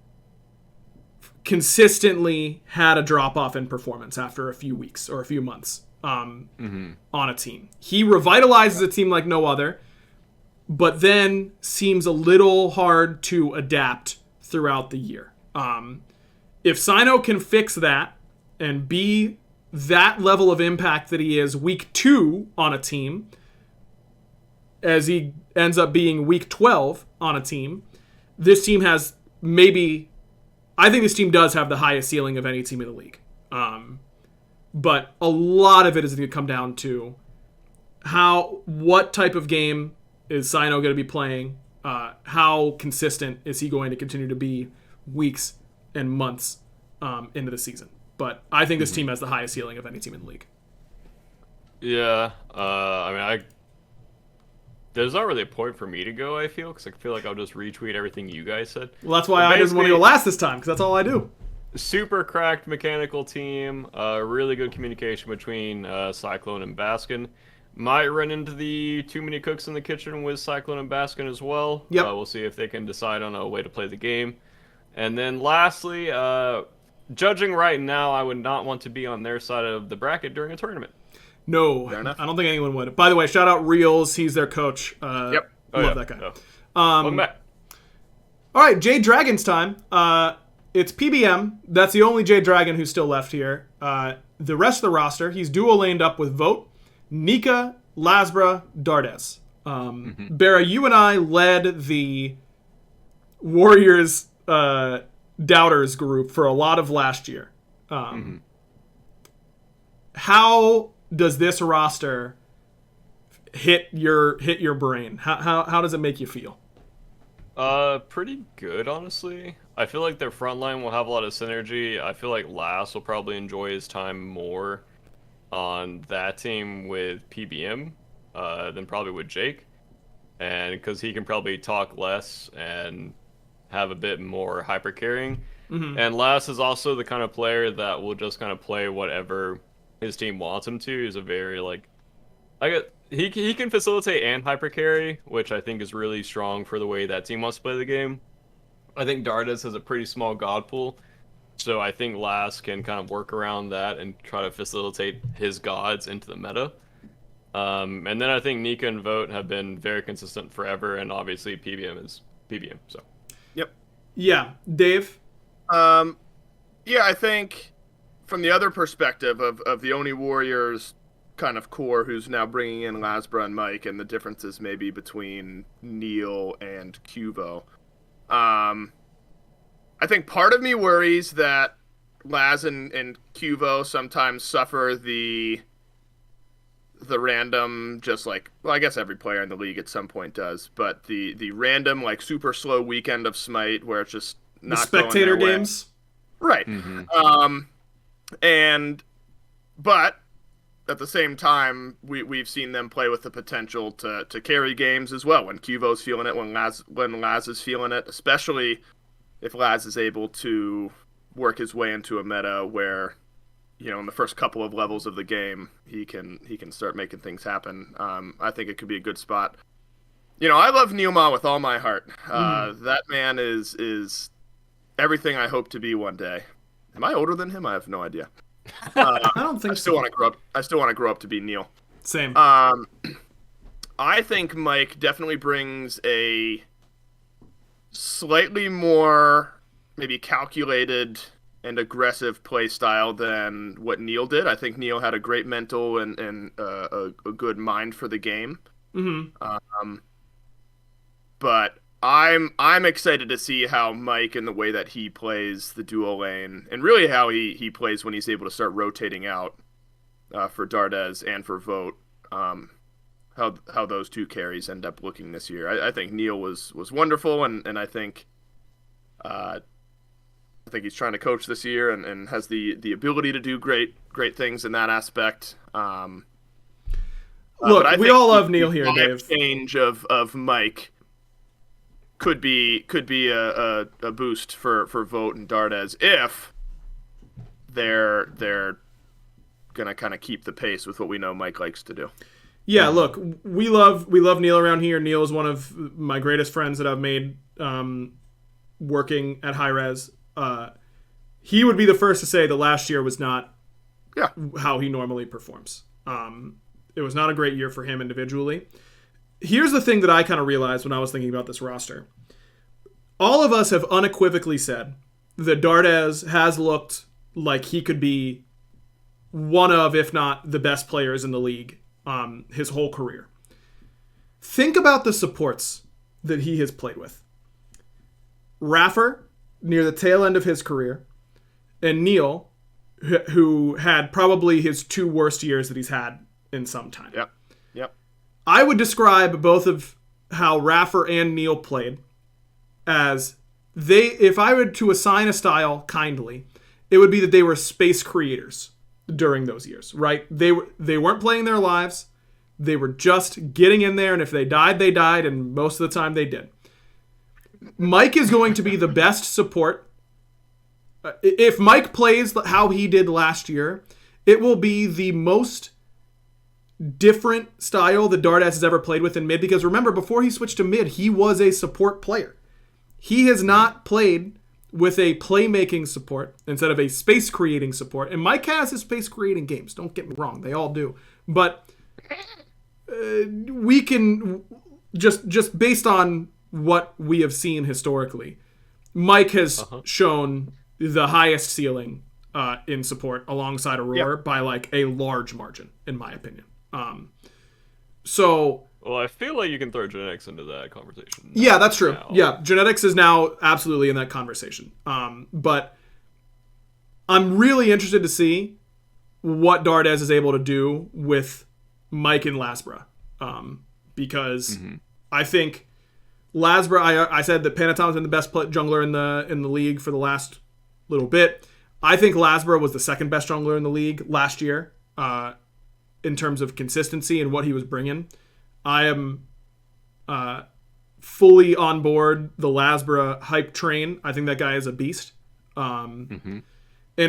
consistently had a drop-off in performance after a few weeks or a few months on a team. He revitalizes a team like no other, but then seems a little hard to adapt throughout the year. If Sino can fix that and be that level of impact that he is week 2 on a team, as he ends up being week 12 on a team, this team has I think this team does have the highest ceiling of any team in the league. But a lot of it is going to come down to what type of game is Sino going to be playing? How consistent is he going to continue to be weeks and months into the season? But I think this team has the highest ceiling of any team in the league. Yeah, there's not really a point for me to go, I feel, because I feel like I'll just retweet everything you guys said. Well, that's why I didn't want to go last this time, because that's all I do. Super cracked mechanical team, really good communication between Cyclone and Baskin. Might run into the too many cooks in the kitchen with Cyclone and Baskin as well. Yep. We'll see if they can decide on a way to play the game. And then lastly, judging right now, I would not want to be on their side of the bracket during a tournament. No, I don't think anyone would. By the way, shout out Reels. He's their coach. Yep. Love that guy. Oh. Welcome back. All right, Jade Dragons time. It's PBM. That's the only Jade Dragon who's still left here. The rest of the roster, he's duo laned up with Vote, Nika, Lasbra, Dardes. Barra, you and I led the Warriors doubters group for a lot of last year. How does this roster hit your brain? How does it make you feel? Pretty good, honestly. I feel like their front line will have a lot of synergy. I feel like Lass will probably enjoy his time more on that team with PBM than probably with Jake. And because he can probably talk less and have a bit more hyper carrying. And Lass is also the kind of player that will just kind of play whatever his team wants him to. He's a very he can facilitate and hyper carry, which I think is really strong for the way that team wants to play the game. I think Dardes has a pretty small god pool, so I think Lass can kind of work around that and try to facilitate his gods into the meta. And then I think Nika and Vote have been very consistent forever, and obviously PBM is PBM. So, yep. Yeah, Dave. Yeah, I think from the other perspective of the Oni Warriors kind of core, who's now bringing in Lasbra and Mike, and the differences maybe between Neil and Cuvo. I think part of me worries that Laz and Cuvo sometimes suffer the random, just like, well, I guess every player in the league at some point does, but the random, like, super slow weekend of Smite where it's just not the spectator going their games. Way. Right. But at the same time, we've seen them play with the potential to carry games as well. When Cuvo's feeling it, when Laz is feeling it, especially if Laz is able to work his way into a meta where, in the first couple of levels of the game, he can start making things happen. I think it could be a good spot. I love Neilma with all my heart. That man is everything I hope to be one day. Am I older than him? I have no idea. I don't think I still want to grow up. I still want to grow up to be Neil. Same. I think Mike definitely brings a slightly more maybe calculated and aggressive play style than what Neil did. I think Neil had a great mental and a good mind for the game. But I'm excited to see how Mike and the way that he plays the duo lane, and really how he plays when he's able to start rotating out for Dardes and for Vote, how those two carries end up looking this year. I think Neil was wonderful, and I think he's trying to coach this year and has the ability to do great things in that aspect. Look, we all love Neil here, Dave. Change of Mike could be a boost for Vote and Dardes if they're gonna kind of keep the pace with what we know Mike likes to do. Yeah, look, we love Neil around here. Neil is one of my greatest friends that I've made working at High Res. he would be the first to say that last year was not Yeah. how he normally performs. It was not a great year for him individually. Here's the thing that I kind of realized when I was thinking about this roster. All of us have unequivocally said that Dardes has looked like he could be one of, if not the best players in the league his whole career. Think about the supports that he has played with. Raffer, near the tail end of his career, and Neil, who had probably his 2 worst years that he's had in some time. Yep. I would describe both of how Raffer and Neil played as if I were to assign a style kindly, it would be that they were space creators during those years, right? They weren't playing their lives. They were just getting in there, and if they died, they died, and most of the time they did. Mike is going to be the best support. If Mike plays how he did last year, it will be the most different style that Dardes has ever played with in mid, because remember, before he switched to mid, he was a support player. He has not played with a playmaking support instead of a space creating support. And Mike has his space creating games. Don't get me wrong. They all do. But we can just based on what we have seen historically, Mike has shown the highest ceiling in support alongside Aurora by like a large margin, in my opinion. Well, I feel like you can throw genetics into that conversation. Yeah, that's true. Now. Yeah, genetics is now absolutely in that conversation. But I'm really interested to see what Dardes is able to do with Mike and Lasbra. Because I think Lasbra, I said that Panatom's been the best jungler in the league for the last little bit. I think Lasbra was the second best jungler in the league last year in terms of consistency and what he was bringing. I am fully on board the Lasbra hype train. I think that guy is a beast. And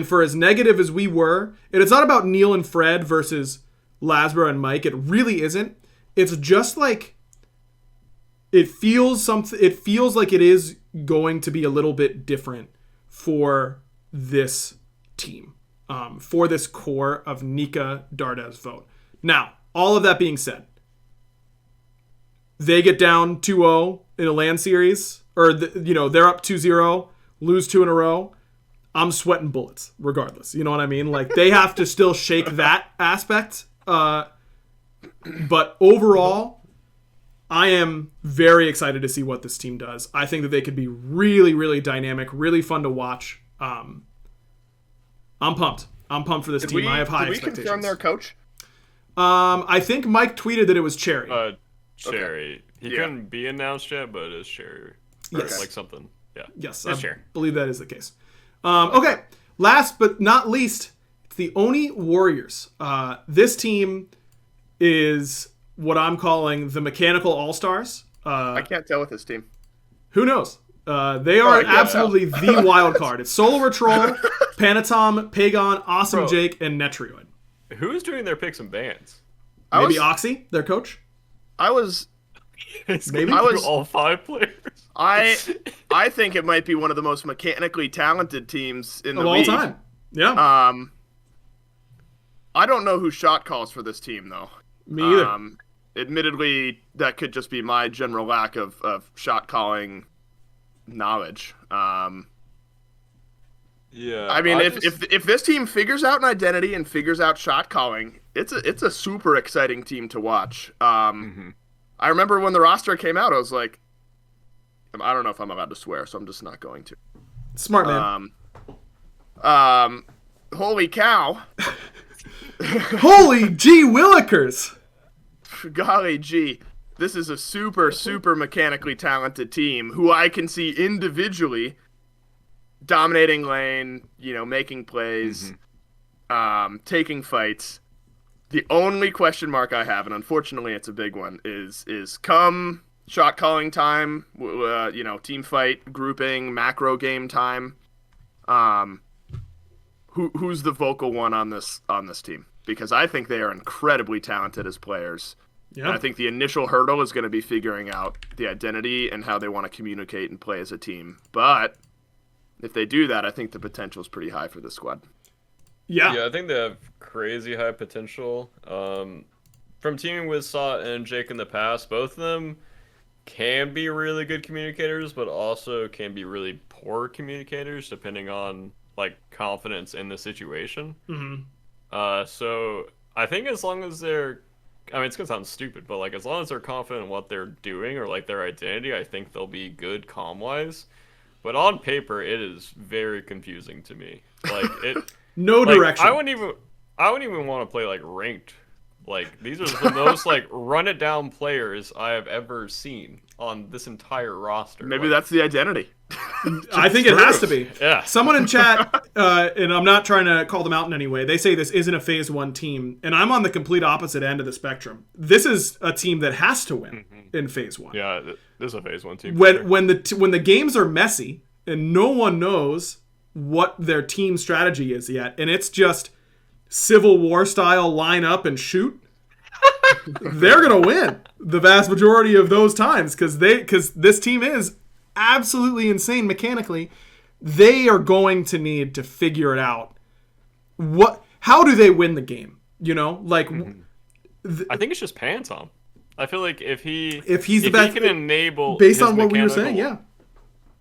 for as negative as we were, and it's not about Neil and Fred versus Lasbra and Mike. It really isn't. It's just like it feels like it is going to be a little bit different for this team, for this core of Nika Dardes vote. Now, all of that being said, they get down 2-0 in a LAN series, or they're up 2-0, lose 2 in a row. I'm sweating bullets regardless. You know what I mean? Like, they have to still shake that aspect. But overall, I am very excited to see what this team does. I think that they could be really, really dynamic, really fun to watch. I'm pumped. I'm pumped for this team. I have high expectations. Did we confirm their coach? I think Mike tweeted that it was Cherry. Cherry. He couldn't be announced yet, but it's Cherry. Yes. Like something. Yeah. Yes, it's I Cherry. believe that is the case. Okay. Last but not least, it's the Oni Warriors. This team is what I'm calling the mechanical all-stars. I can't tell with this team. Who knows? They are absolutely the wild card. It's Solar Troll, Panatom, Pagon, Awesome Jake, and Netrioid. Who's doing their picks and bans? Maybe Oxy, their coach? Maybe all 5 players. I think it might be one of the most mechanically talented teams in the of league. all time. Yeah. I don't know who shot calls for this team though. Me either. Admittedly, that could just be my general lack of shot calling knowledge. Yeah. I mean, if this team figures out an identity and figures out shot calling, it's a super exciting team to watch. I remember when the roster came out, I was like, I don't know if I'm allowed to swear, so I'm just not going to. Smart man. Holy cow. Holy gee willikers. Golly gee. This is a super, super mechanically talented team who I can see individually dominating lane, making plays, taking fights. The only question mark I have, and unfortunately it's a big one, is come shot calling time, team fight, grouping, macro game time. Who's the vocal one on this team? Because I think they are incredibly talented as players. Yeah. And I think the initial hurdle is going to be figuring out the identity and how they want to communicate and play as a team. But if they do that, I think the potential is pretty high for this squad. Yeah, I think they have crazy high potential. From teaming with Sot and Jake in the past, both of them can be really good communicators, but also can be really poor communicators, depending on like confidence in the situation. So I think as long as they're, I mean, it's gonna sound stupid, but like as long as they're confident in what they're doing or like their identity, I think they'll be good comm-wise. But on paper, it is very confusing to me. Like it, no like, direction. I wouldn't even want to play like ranked. Like these are the most like run it down players I have ever seen on this entire roster. Maybe like, that's the identity. I think it has to be. Yeah. Someone in chat, and I'm not trying to call them out in any way, they say this isn't a phase 1 team, and I'm on the complete opposite end of the spectrum. This is a team that has to win in phase 1. Yeah, this is a phase 1 team. When the games are messy and no one knows what their team strategy is yet, and it's just Civil War style line up and shoot, they're gonna win the vast majority of those times because this team is absolutely insane mechanically. They are going to need to figure it out. How do they win the game? You know, like I think it's just Pantom. I feel like if he's the best, he can enable based on what we were saying, Yeah,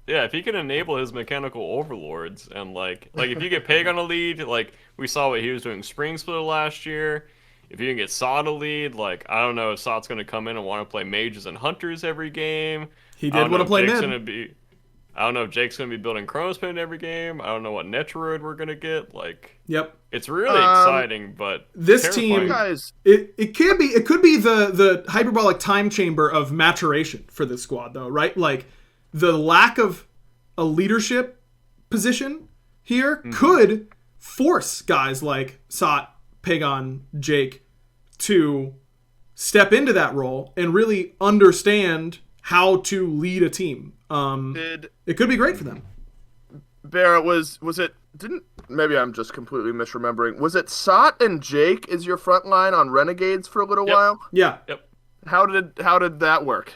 if he can enable his mechanical overlords and like if you get Peg on a lead, like we saw what he was doing Spring Split last year. If you can get Sot a lead, like I don't know if Sot's going to come in and want to play mages and hunters every game. He did want to play mid. I don't know if Jake's going to be building Chronospin every game. I don't know what Netroid we're going to get. Like, yep, it's really exciting, but this terrifying. team, it could be the hyperbolic time chamber of maturation for this squad, though, right? Like the lack of a leadership position here could force guys like Sot, Pagon, Jake to step into that role and really understand how to lead a team. It could be great for them. Barrett, was it, maybe I'm just completely misremembering. Was it Sot and Jake is your front line on Renegades for a little while? Yeah. Yep. How did that work?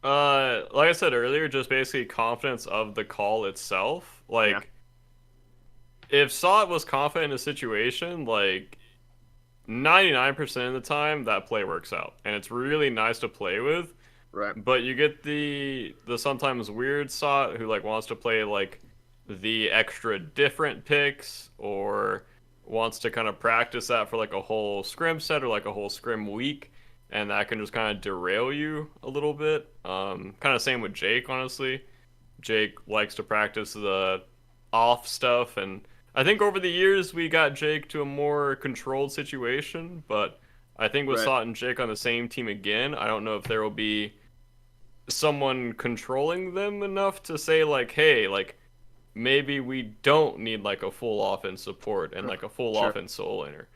Like I said earlier, just basically confidence of the call itself. Like, if Sot was confident in a situation, like 99% of the time that play works out, and it's really nice to play with. Right. But you get the sometimes weird Sot who like wants to play like the extra different picks or wants to kind of practice that for like a whole scrim set or like a whole scrim week, and that can just kind of derail you a little bit. Kind of same with Jake, honestly. Jake likes to practice the off stuff, and I think over the years we got Jake to a more controlled situation, but I think with Sot and Jake on the same team again, I don't know if there will be someone controlling them enough to say like, hey, like maybe we don't need like a full offense support and like a full offense soul laner.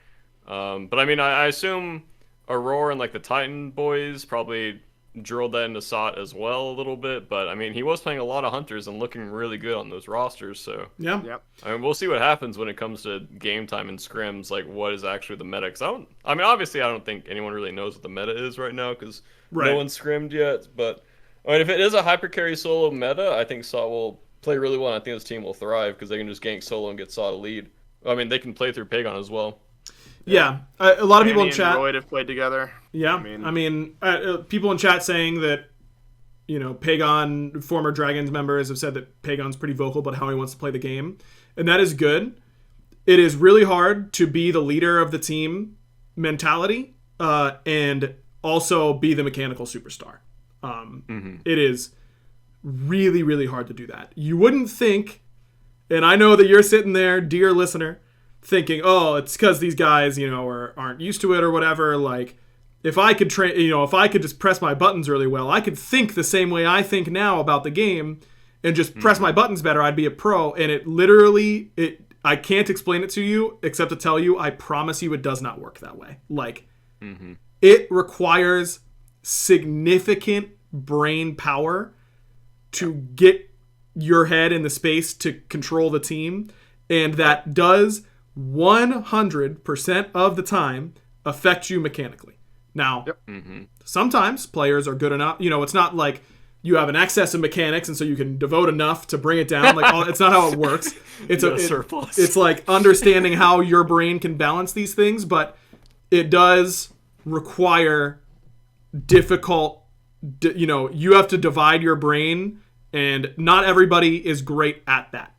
But I mean, I assume Aurora and like the Titan boys probably drilled that into Sot as well a little bit, but I mean, he was playing a lot of hunters and looking really good on those rosters, so yeah. I mean, we'll see what happens when it comes to game time and scrims, like what is actually the meta. Cause I mean, obviously I don't think anyone really knows what the meta is right now because no one's scrimmed yet, but I mean, if it is a hyper carry solo meta, I think Sot will play really well, and I think this team will thrive because they can just gank solo and get Sot a lead. I mean, they can play through Pagon as well. Yeah, a lot of people in chat. And Royd have played together. Yeah, I mean, people in chat saying that, you know, Pagon, former Dragons members have said that Pagon's pretty vocal about how he wants to play the game, and that is good. It is really hard to be the leader of the team mentality and also be the mechanical superstar. It is really, really hard to do that. You wouldn't think, and I know that you're sitting there, dear listener, thinking, oh, it's because these guys, you know, aren't used to it or whatever. Like, if I could train, you know, if I could just press my buttons really well, I could think the same way I think now about the game and just press my buttons better, I'd be a pro. And it literally, I can't explain it to you except to tell you, I promise you it does not work that way. Like, it requires significant brain power to get your head in the space to control the team, and that does 100% of the time affect you mechanically. Now, sometimes players are good enough, you know, it's not like you have an excess of mechanics, and so you can devote enough to bring it down. Like, it's not how it works. It's a surplus. It's like understanding how your brain can balance these things, but it does require difficult. You have to divide your brain, and not everybody is great at that.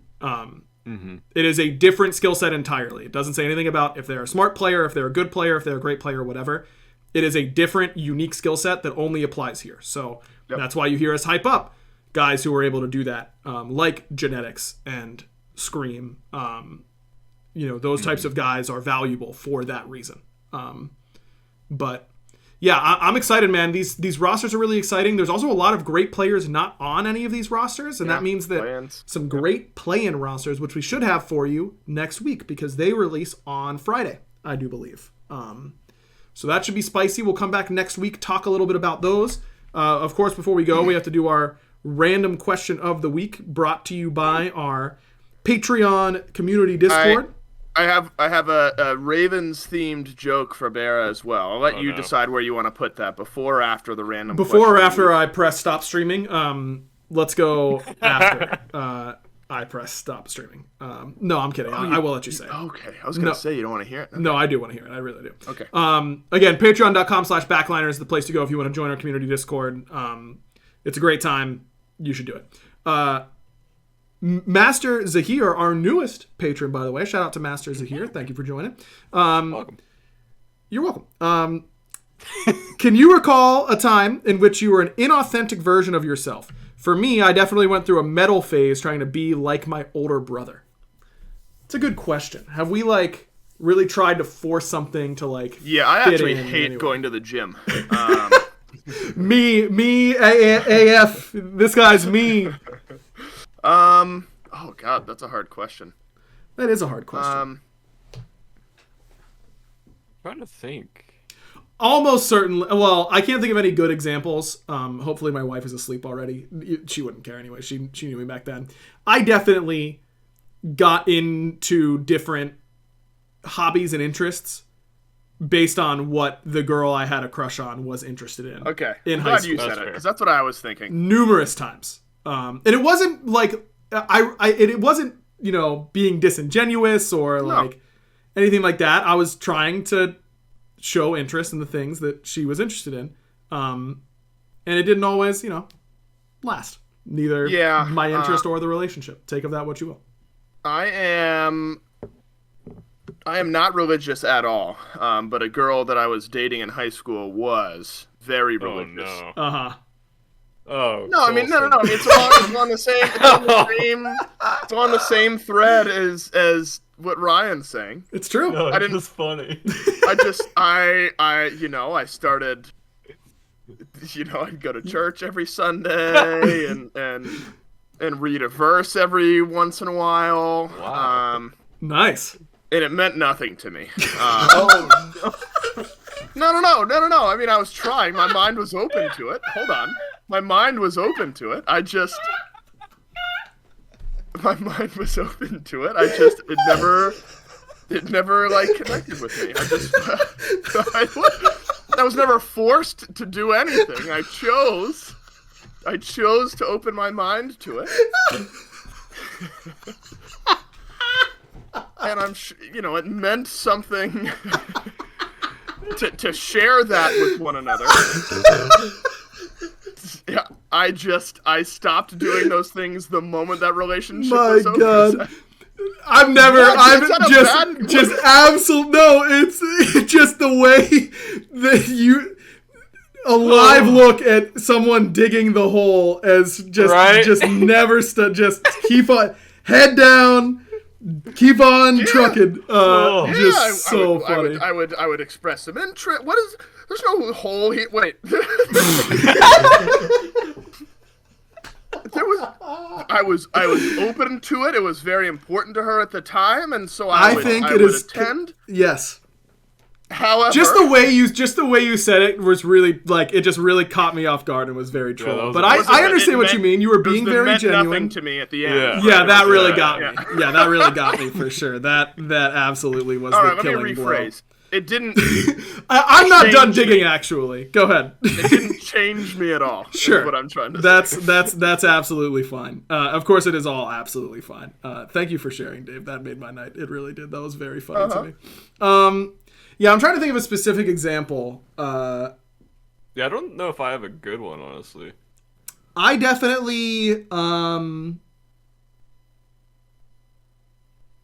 It is a different skill set entirely. It doesn't say anything about if they're a smart player, if they're a good player, if they're a great player, whatever. It is a different, unique skill set that only applies here. So that's why you hear us hype up guys who are able to do that, like Genetics and Scream. Those types of guys are valuable for that reason. But yeah, I'm excited, man. These rosters are really exciting. There's also a lot of great players not on any of these rosters, and that means that some great play-in rosters, which we should have for you next week because they release on Friday, I do believe. So that should be spicy. We'll come back next week, talk a little bit about those. Of course, before we go, we have to do our random question of the week, brought to you by our Patreon community Discord. I have a Ravens themed joke for Bera as well. I'll let you decide where you want to put that, before or after the random Before question. or after I press stop streaming. Let's go after I press stop streaming. No, I'm kidding. I will let you say it. Okay. I was going to say you don't want to hear it. Okay. No, I do want to hear it. I really do. Okay. Again, patreon.com/backliner is the place to go if you want to join our community Discord. It's a great time. You should do it. Master Zahir, our newest patron, by the way. Shout out to Master Zahir. Thank you for joining. Welcome. You're welcome. Can you recall a time in which you were an inauthentic version of yourself? For me, I definitely went through a metal phase trying to be like my older brother. It's a good question. Have we, really tried to force something to, Yeah, I actually hate going to the gym. Me, AF. This guy's me. Oh God, that's a hard question. That is a hard question. Trying to think. Almost certainly. Well, I can't think of any good examples. Hopefully my wife is asleep already. She wouldn't care anyway. She knew me back then. I definitely got into different hobbies and interests based on what the girl I had a crush on was interested in. Okay. In I'm high glad school. you said it, because that's what I was thinking. Numerous times. And it wasn't it wasn't, being disingenuous or anything like that. I was trying to show interest in the things that she was interested in. And it didn't always, last. Neither my interest or the relationship. Take of that what you will. I am not religious at all. But a girl that I was dating in high school was very religious. Oh, no. Uh-huh. Oh no! I mean, no. I mean, it's on the same thread as what Ryan's saying. It's true. No, it's just funny. I started. I'd go to church every Sunday and read a verse every once in a while. Wow. Nice. And it meant nothing to me. Oh no. No. I mean, I was trying. My mind was open to it. Hold on. My mind was open to it. My mind was open to it. It never connected with me. I was never forced to do anything. I chose to open my mind to it. And I'm it meant something to share that with one another. Yeah, I stopped doing those things the moment that relationship was over. My God. I'm just absolute. No, it's just the way that a live look at someone digging the hole as just never just keep on head down. Keep on trucking. Funny. I would express some interest. What is? There's no hole here. Wait. I was open to it. It was very important to her at the time, and so I would attend. Yes. However, just the way you said it was really it just really caught me off guard and was very troll. But I understand what you mean. You were being very genuine. Nothing to me at the end. Yeah, that really got me. Yeah, that really got me for sure. That absolutely was the killing blow. It didn't. I'm not done digging. Actually, go ahead. It didn't change me at all. Sure. Is what I'm trying to say. That's absolutely fine. Of course, it is all absolutely fine. Thank you for sharing, Dave. That made my night. It really did. That was very funny to me. Yeah, I'm trying to think of a specific example. Yeah, I don't know if I have a good one, honestly. I definitely.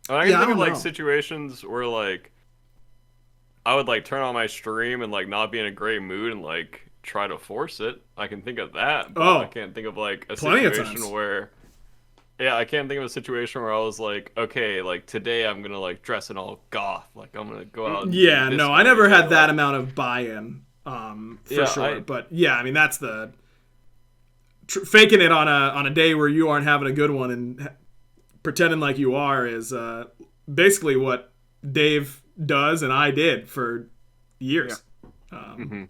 I can think of like situations where like I would like turn on my stream and like not be in a great mood and like try to force it. I can think of that, but I can't think of like a situation where I can't think of a situation where I was like, okay, like today I'm gonna like dress it all goth, like I'm gonna go out. And I never had that amount of buy-in, for sure. But yeah, I mean that's the faking it on a day where you aren't having a good one and pretending like you are is basically what Dave does and I did for years. Yeah.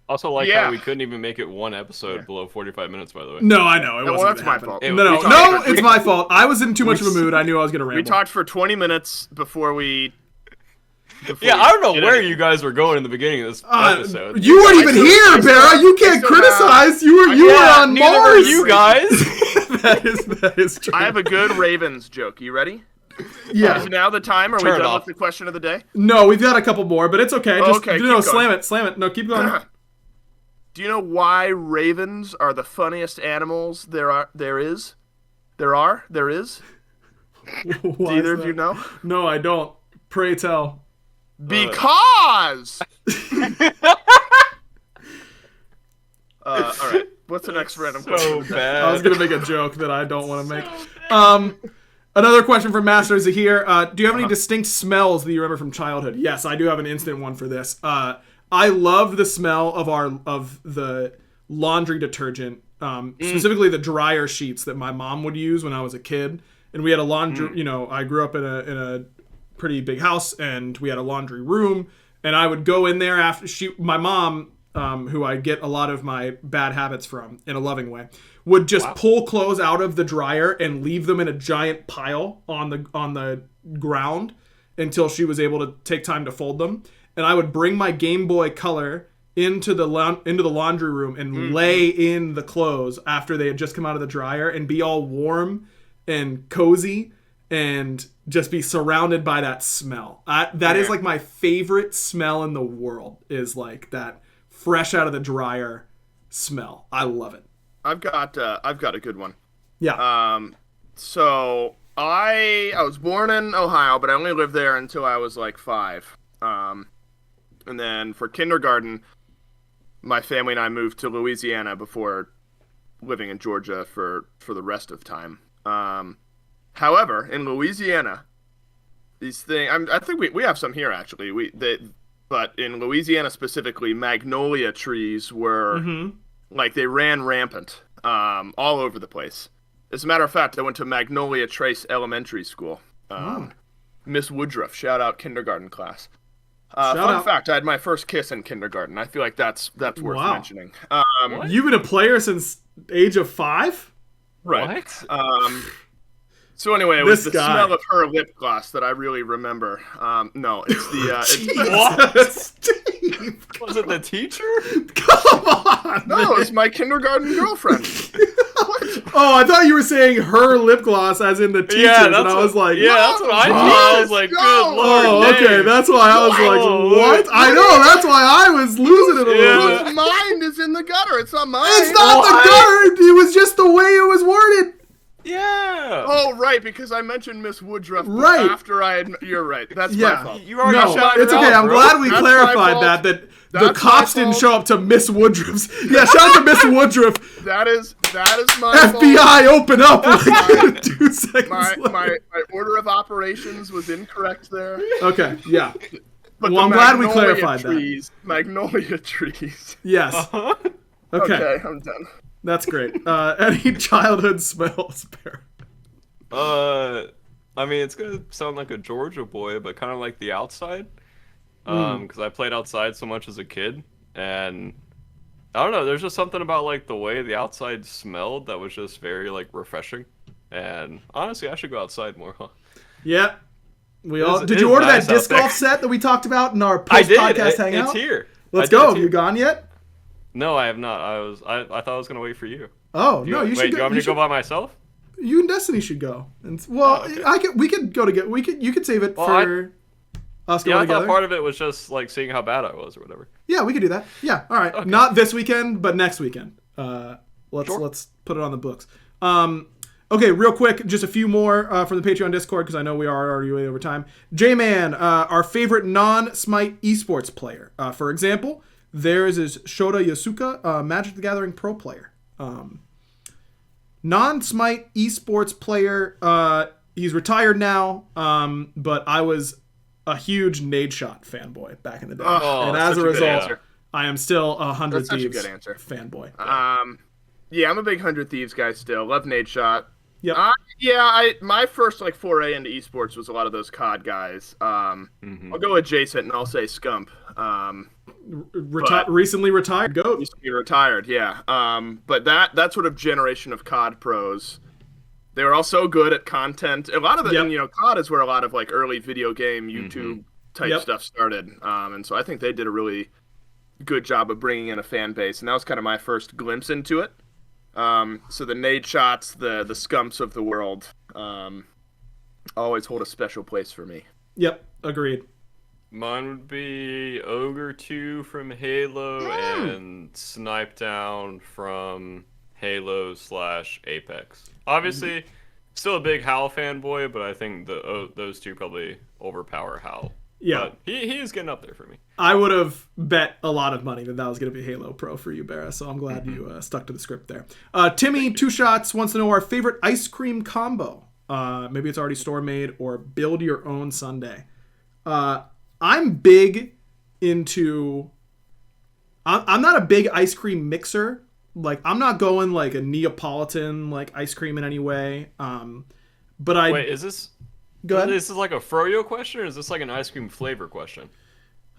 Also, how we couldn't even make it one episode below 45 minutes, by the way. No, I know. It wasn't that's my fault. No, it's my fault. I was in too much of a mood. I knew I was going to ramble. We talked for 20 minutes before we... I don't know where you guys were going in the beginning of this episode. You weren't even here, Barra. You can't criticize. You were on Mars. Neither were you guys. That is true. I have a good Ravens joke. You ready? Yeah. Is now the time? Are we done with the question of the day? No, we've got a couple more, but it's okay. Just slam it. No, keep going. Do you know why ravens are the funniest animals there is? Do either of you know? No, I don't. Pray tell. Because! All right. What's the next random question? Bad. I was going to make a joke that I don't want to make. Another question from Masters here. Do you have any distinct smells that you remember from childhood? Yes, I do have an instant one for this. I love the smell of the laundry detergent, specifically the dryer sheets that my mom would use when I was a kid. And we had a laundry, I grew up in a pretty big house and we had a laundry room, and I would go in there after my mom, who I get a lot of my bad habits from in a loving way, would just pull clothes out of the dryer and leave them in a giant pile on the ground until she was able to take time to fold them. And I would bring my Game Boy Color into the laundry room and lay in the clothes after they had just come out of the dryer and be all warm and cozy and just be surrounded by that smell. That is like my favorite smell in the world, is like that fresh out of the dryer smell. I love it. I've got a good one. Yeah. So I was born in Ohio, but I only lived there until I was like 5. And then for kindergarten, my family and I moved to Louisiana before living in Georgia for the rest of time. However, in Louisiana, these things, I think we have some here actually. But in Louisiana specifically, magnolia trees were like they ran rampant all over the place. As a matter of fact, I went to Magnolia Trace Elementary School. Miss Woodruff, shout out kindergarten class. Fun fact, I had my first kiss in kindergarten. I feel like that's worth mentioning. You've been a player since age of 5? Right. What? So anyway, it was the smell of her lip gloss that I really remember. No, it's the... What? Steve. Was it the teacher? Come on! No, it was my kindergarten girlfriend. Oh, I thought you were saying her lip gloss as in the teacher's, and I was like... Yeah, that's what I thought. I was like, good lord. Oh, okay, that's why I was like, what? I know, that's why I was losing it a little bit. Whose mind is in the gutter? It's not mine. It's not the gutter! It was just the way it was worded. Yeah. Oh, right, because I mentioned Miss Woodruff after I had... You're right. That's my fault. You already shouted it's okay. I'm glad we clarified that the cops didn't show up to Miss Woodruff's. Yeah, shout out to Miss Woodruff. That is my FBI, fault. Open up like 2 seconds my order of operations was incorrect there. Okay, yeah. But well, I'm glad we clarified that. Magnolia trees. Yes. Okay, I'm done. That's great. Any childhood smells, Barry? I mean, it's gonna sound like a Georgia boy, but kind of like the outside. Because I played outside so much as a kid, and I don't know. There's just something about like the way the outside smelled that was just very like refreshing. And honestly, I should go outside more. Huh? Yeah. Did you order that disc golf set that we talked about in our post-podcast hangout? It's here. Let's go. Have you gone yet? No, I have not. I thought I was gonna wait for you. Oh, no, you should go. Do you want me to go by myself? You and Destiny should go. Okay. We could go together. You could save it for us going together. I thought part of it was just like seeing how bad I was or whatever. Yeah, we could do that. Yeah, all right. Okay. Not this weekend, but next weekend. Let's put it on the books. Okay, real quick, just a few more from the Patreon Discord because I know we are already way over time. J-Man, our favorite non-Smite esports player. For example, theirs is Shota Yasuka, Magic the Gathering pro player. Non-Smite esports player. He's retired now, but I was a huge Nadeshot fanboy back in the day. And as a result, I am still a 100 Thieves fanboy. Yeah, I'm a big 100 Thieves guy still. Love Nadeshot. Yep. My first foray into esports was a lot of those COD guys. I'll go adjacent and I'll say Scump. Recently retired. Goat. Used to be retired, yeah. But that sort of generation of COD pros, they were all so good at content. A lot of it, and, COD is where a lot of early video game YouTube type stuff started. And so I think they did a really good job of bringing in a fan base, and that was kind of my first glimpse into it. So the Nadeshots, the Scumps of the world, always hold a special place for me. Yep, agreed. Mine would be Ogre 2 from Halo and Snipe Down from Halo/Apex. Obviously, still a big HAL fanboy, but I think those two probably overpower HAL. Yeah. But he is getting up there for me. I would have bet a lot of money that was going to be Halo Pro for you, Barra, so I'm glad you stuck to the script there. Timmy, 2 shots, wants to know our favorite ice cream combo. Maybe it's already store-made or build your own sundae. I'm big into... I'm not a big ice cream mixer. I'm not going a Neapolitan ice cream in any way. But I... Wait, is this... Go ahead. Is this a froyo question, or is this an ice cream flavor question?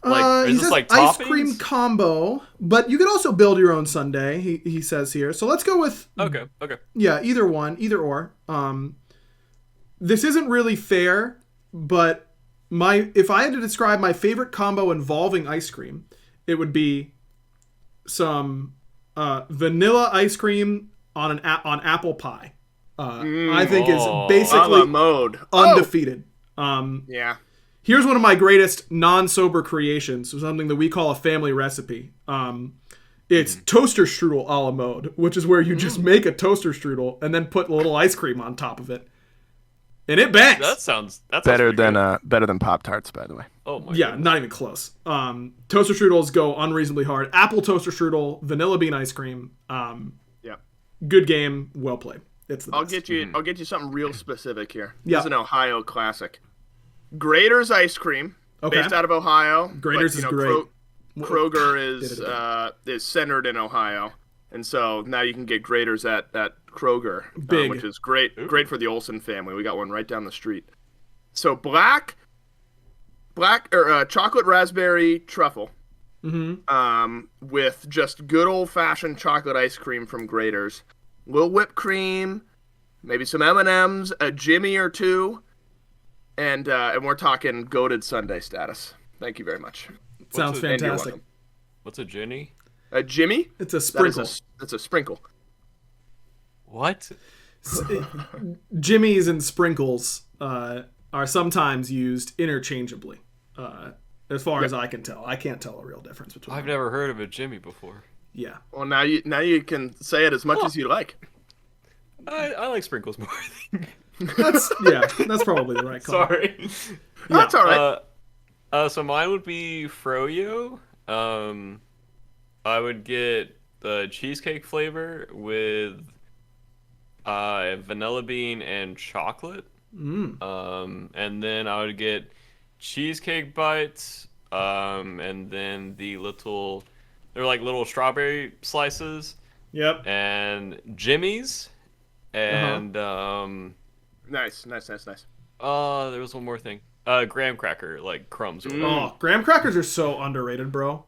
Is this ice cream combo, but you could also build your own sundae, he says here. So let's go with... Okay. Yeah, either or. This isn't really fair, but if I had to describe my favorite combo involving ice cream, it would be some vanilla ice cream on apple pie. I think is basically undefeated. Yeah. Here's one of my greatest non-sober creations, something that we call a family recipe. It's toaster strudel a la mode, which is where you just make a toaster strudel and then put a little ice cream on top of it. And it bangs. That's better than Pop-Tarts, by the way. Oh my goodness. Not even close. Toaster strudels go unreasonably hard. Apple toaster strudel, vanilla bean ice cream. Good game, well played. It's the best. I'll get you something real specific here. Yeah. This is an Ohio classic. Grater's ice cream, based out of Ohio. Grater's is great. Kroger is centered in Ohio, and so now you can get Grater's at Kroger, which is great for the Olsen family. We got one right down the street. So black or chocolate raspberry truffle, with just good old fashioned chocolate ice cream from Grater's. Little whipped cream, maybe some M&Ms, a Jimmy or two, and we're talking goated Sunday status. Thank you very much. Sounds fantastic. What's a Ginny? A Jimmy? It's a sprinkle. It's a sprinkle. What? Jimmies and sprinkles are sometimes used interchangeably. As far as I can tell, I can't tell a real difference between. I've never heard of a Jimmy before. Yeah. Well, now you can say it as much as you like. I like sprinkles more. That's probably the right call. Sorry. Yeah. That's all right. So mine would be froyo. I would get the cheesecake flavor with vanilla bean and chocolate. And then I would get cheesecake bites. And then they're like little strawberry slices. Yep. And Jimmy's. And Nice. there was one more thing. Graham cracker, crumbs. Graham crackers are so underrated, bro.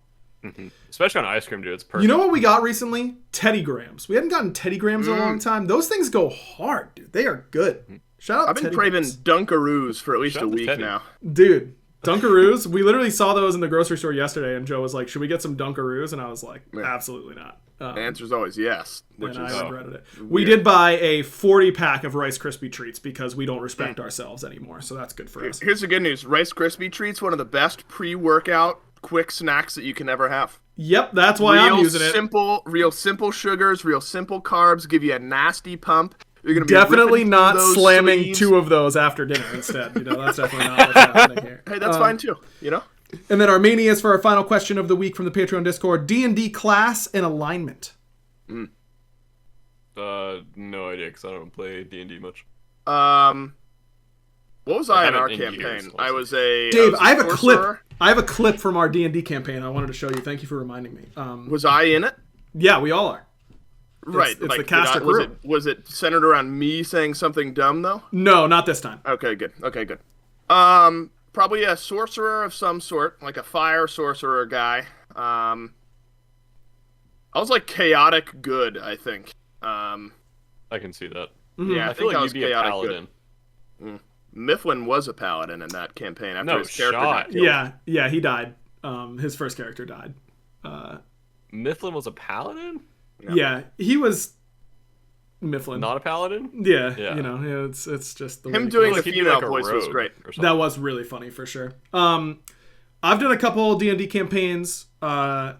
Especially on ice cream, dude. It's perfect. You know what we got recently? Teddy Grahams. We hadn't gotten Teddy Grahams in a long time. Those things go hard, dude. They are good. Shout out I've been Teddy craving Bears. Dunkaroos for at least Shout a out to week Teddy. now. Dude, Dunkaroos. We literally saw those in the grocery store yesterday, and Joe was like, "Should we get some Dunkaroos?" And I was like, "Absolutely not." The answer is always yes, which And is I regretted it. We did buy a 40-pack of Rice Krispie treats because we don't respect ourselves anymore. So that's good for us. Here's the good news: Rice Krispie treats, one of the best pre-workout quick snacks that you can ever have. Yep, that's why I'm using it. Real simple sugars, real simple carbs, give you a nasty pump. You're gonna be Definitely ripping not through those slamming sleeves. 2 of those after dinner instead. That's definitely not what's happening here. Hey, that's fine too. And then our manias for our final question of the week from the Patreon Discord: D&D class and alignment. No idea, because I don't play D&D much. What was I in our haven't in campaign? years, I was a Dave, I have a clip. I have a clip from our D&D campaign I wanted to show you. Thank you for reminding me. Was I in it? Yeah, we all are. Right. It's the caster crew. Was it centered around me saying something dumb though? No, not this time. Okay, good. Probably a sorcerer of some sort, like a fire sorcerer guy. I was like chaotic good, I think. I can see that. Yeah, I feel like I you'd was be a chaotic paladin. good. Mifflin was a paladin in that campaign after his character shot. got killed. Yeah, he died. His first character died. Mifflin was a paladin? Yeah, he was Mifflin. Not a paladin? Yeah, Yeah. it's just the Him way doing Like the he'd be female like a voice was rogue great. or something. that was really funny for sure. I've done a couple D&D campaigns. I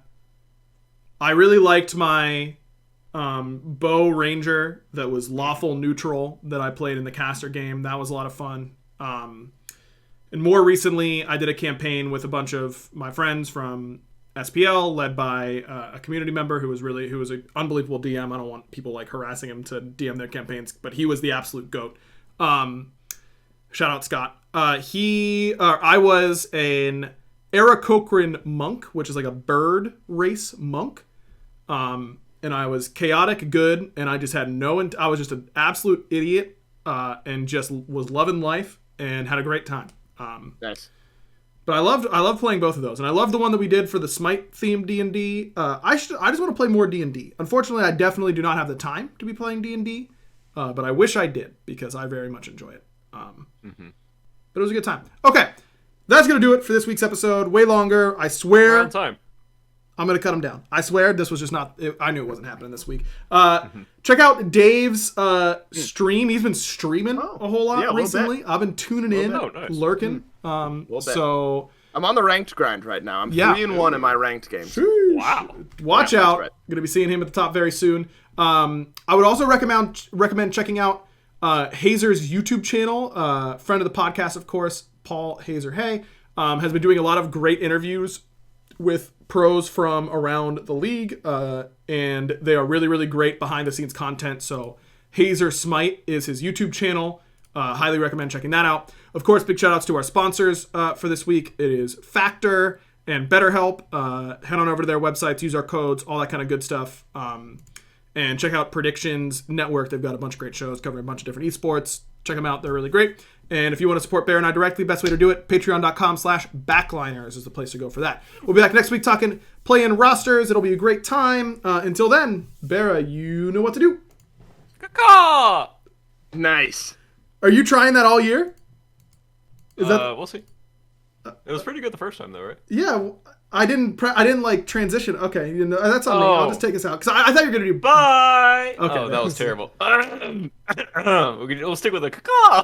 really liked my bow ranger that was lawful neutral that I played in the caster game. That was a lot of fun. And more recently, I did a campaign with a bunch of my friends from SPL, led by a community member who was an unbelievable DM. I don't want people like harassing him to DM their campaigns, but he was the absolute goat. Shout out Scott. I was an Aarakocran monk, which is like a bird race monk. And I was chaotic good, and I just had I was just an absolute idiot, and just was loving life and had a great time. Nice. But I loved playing both of those, and I love the one that we did for the Smite themed D&D. I just want to play more D&D. Unfortunately, I definitely do not have the time to be playing D&D, but I wish I did because I very much enjoy it. But it was a good time. Okay, that's gonna do it for this week's episode. Way longer, I swear. We're on time. I'm going to cut him down. I swear this was just not... I knew it wasn't happening this week. Check out Dave's stream. He's been streaming a whole lot recently. I've been tuning in, lurking. So I'm on the ranked grind right now. I'm 3-1 in my ranked games. Wow. Watch out. Right. Going to be seeing him at the top very soon. I would also recommend checking out Hazer's YouTube channel. Friend of the podcast, of course, Paul Hazer Hay, has been doing a lot of great interviews with pros from around the league, and they are really, really great behind-the-scenes content. So Hazer Smite is his YouTube channel. Highly recommend checking that out. Of course, big shout-outs to our sponsors for this week. It is Factor and BetterHelp. Head on over to their websites, use our codes, all that kind of good stuff. And check out Predictions Network. They've got a bunch of great shows covering a bunch of different esports. Check them out. They're really great. And if you want to support Bear and I directly, best way to do it, patreon.com/backliners is the place to go for that. We'll be back next week talking play-in rosters. It'll be a great time. Until then, Bear, you know what to do. Caw! Nice. Are you trying that all year? We'll see. It was pretty good the first time, though, right? Yeah, I didn't like transition. Okay, that's on me. I'll just take us out because I thought you were gonna do bye. Okay, that was terrible. We'll stick with the caw.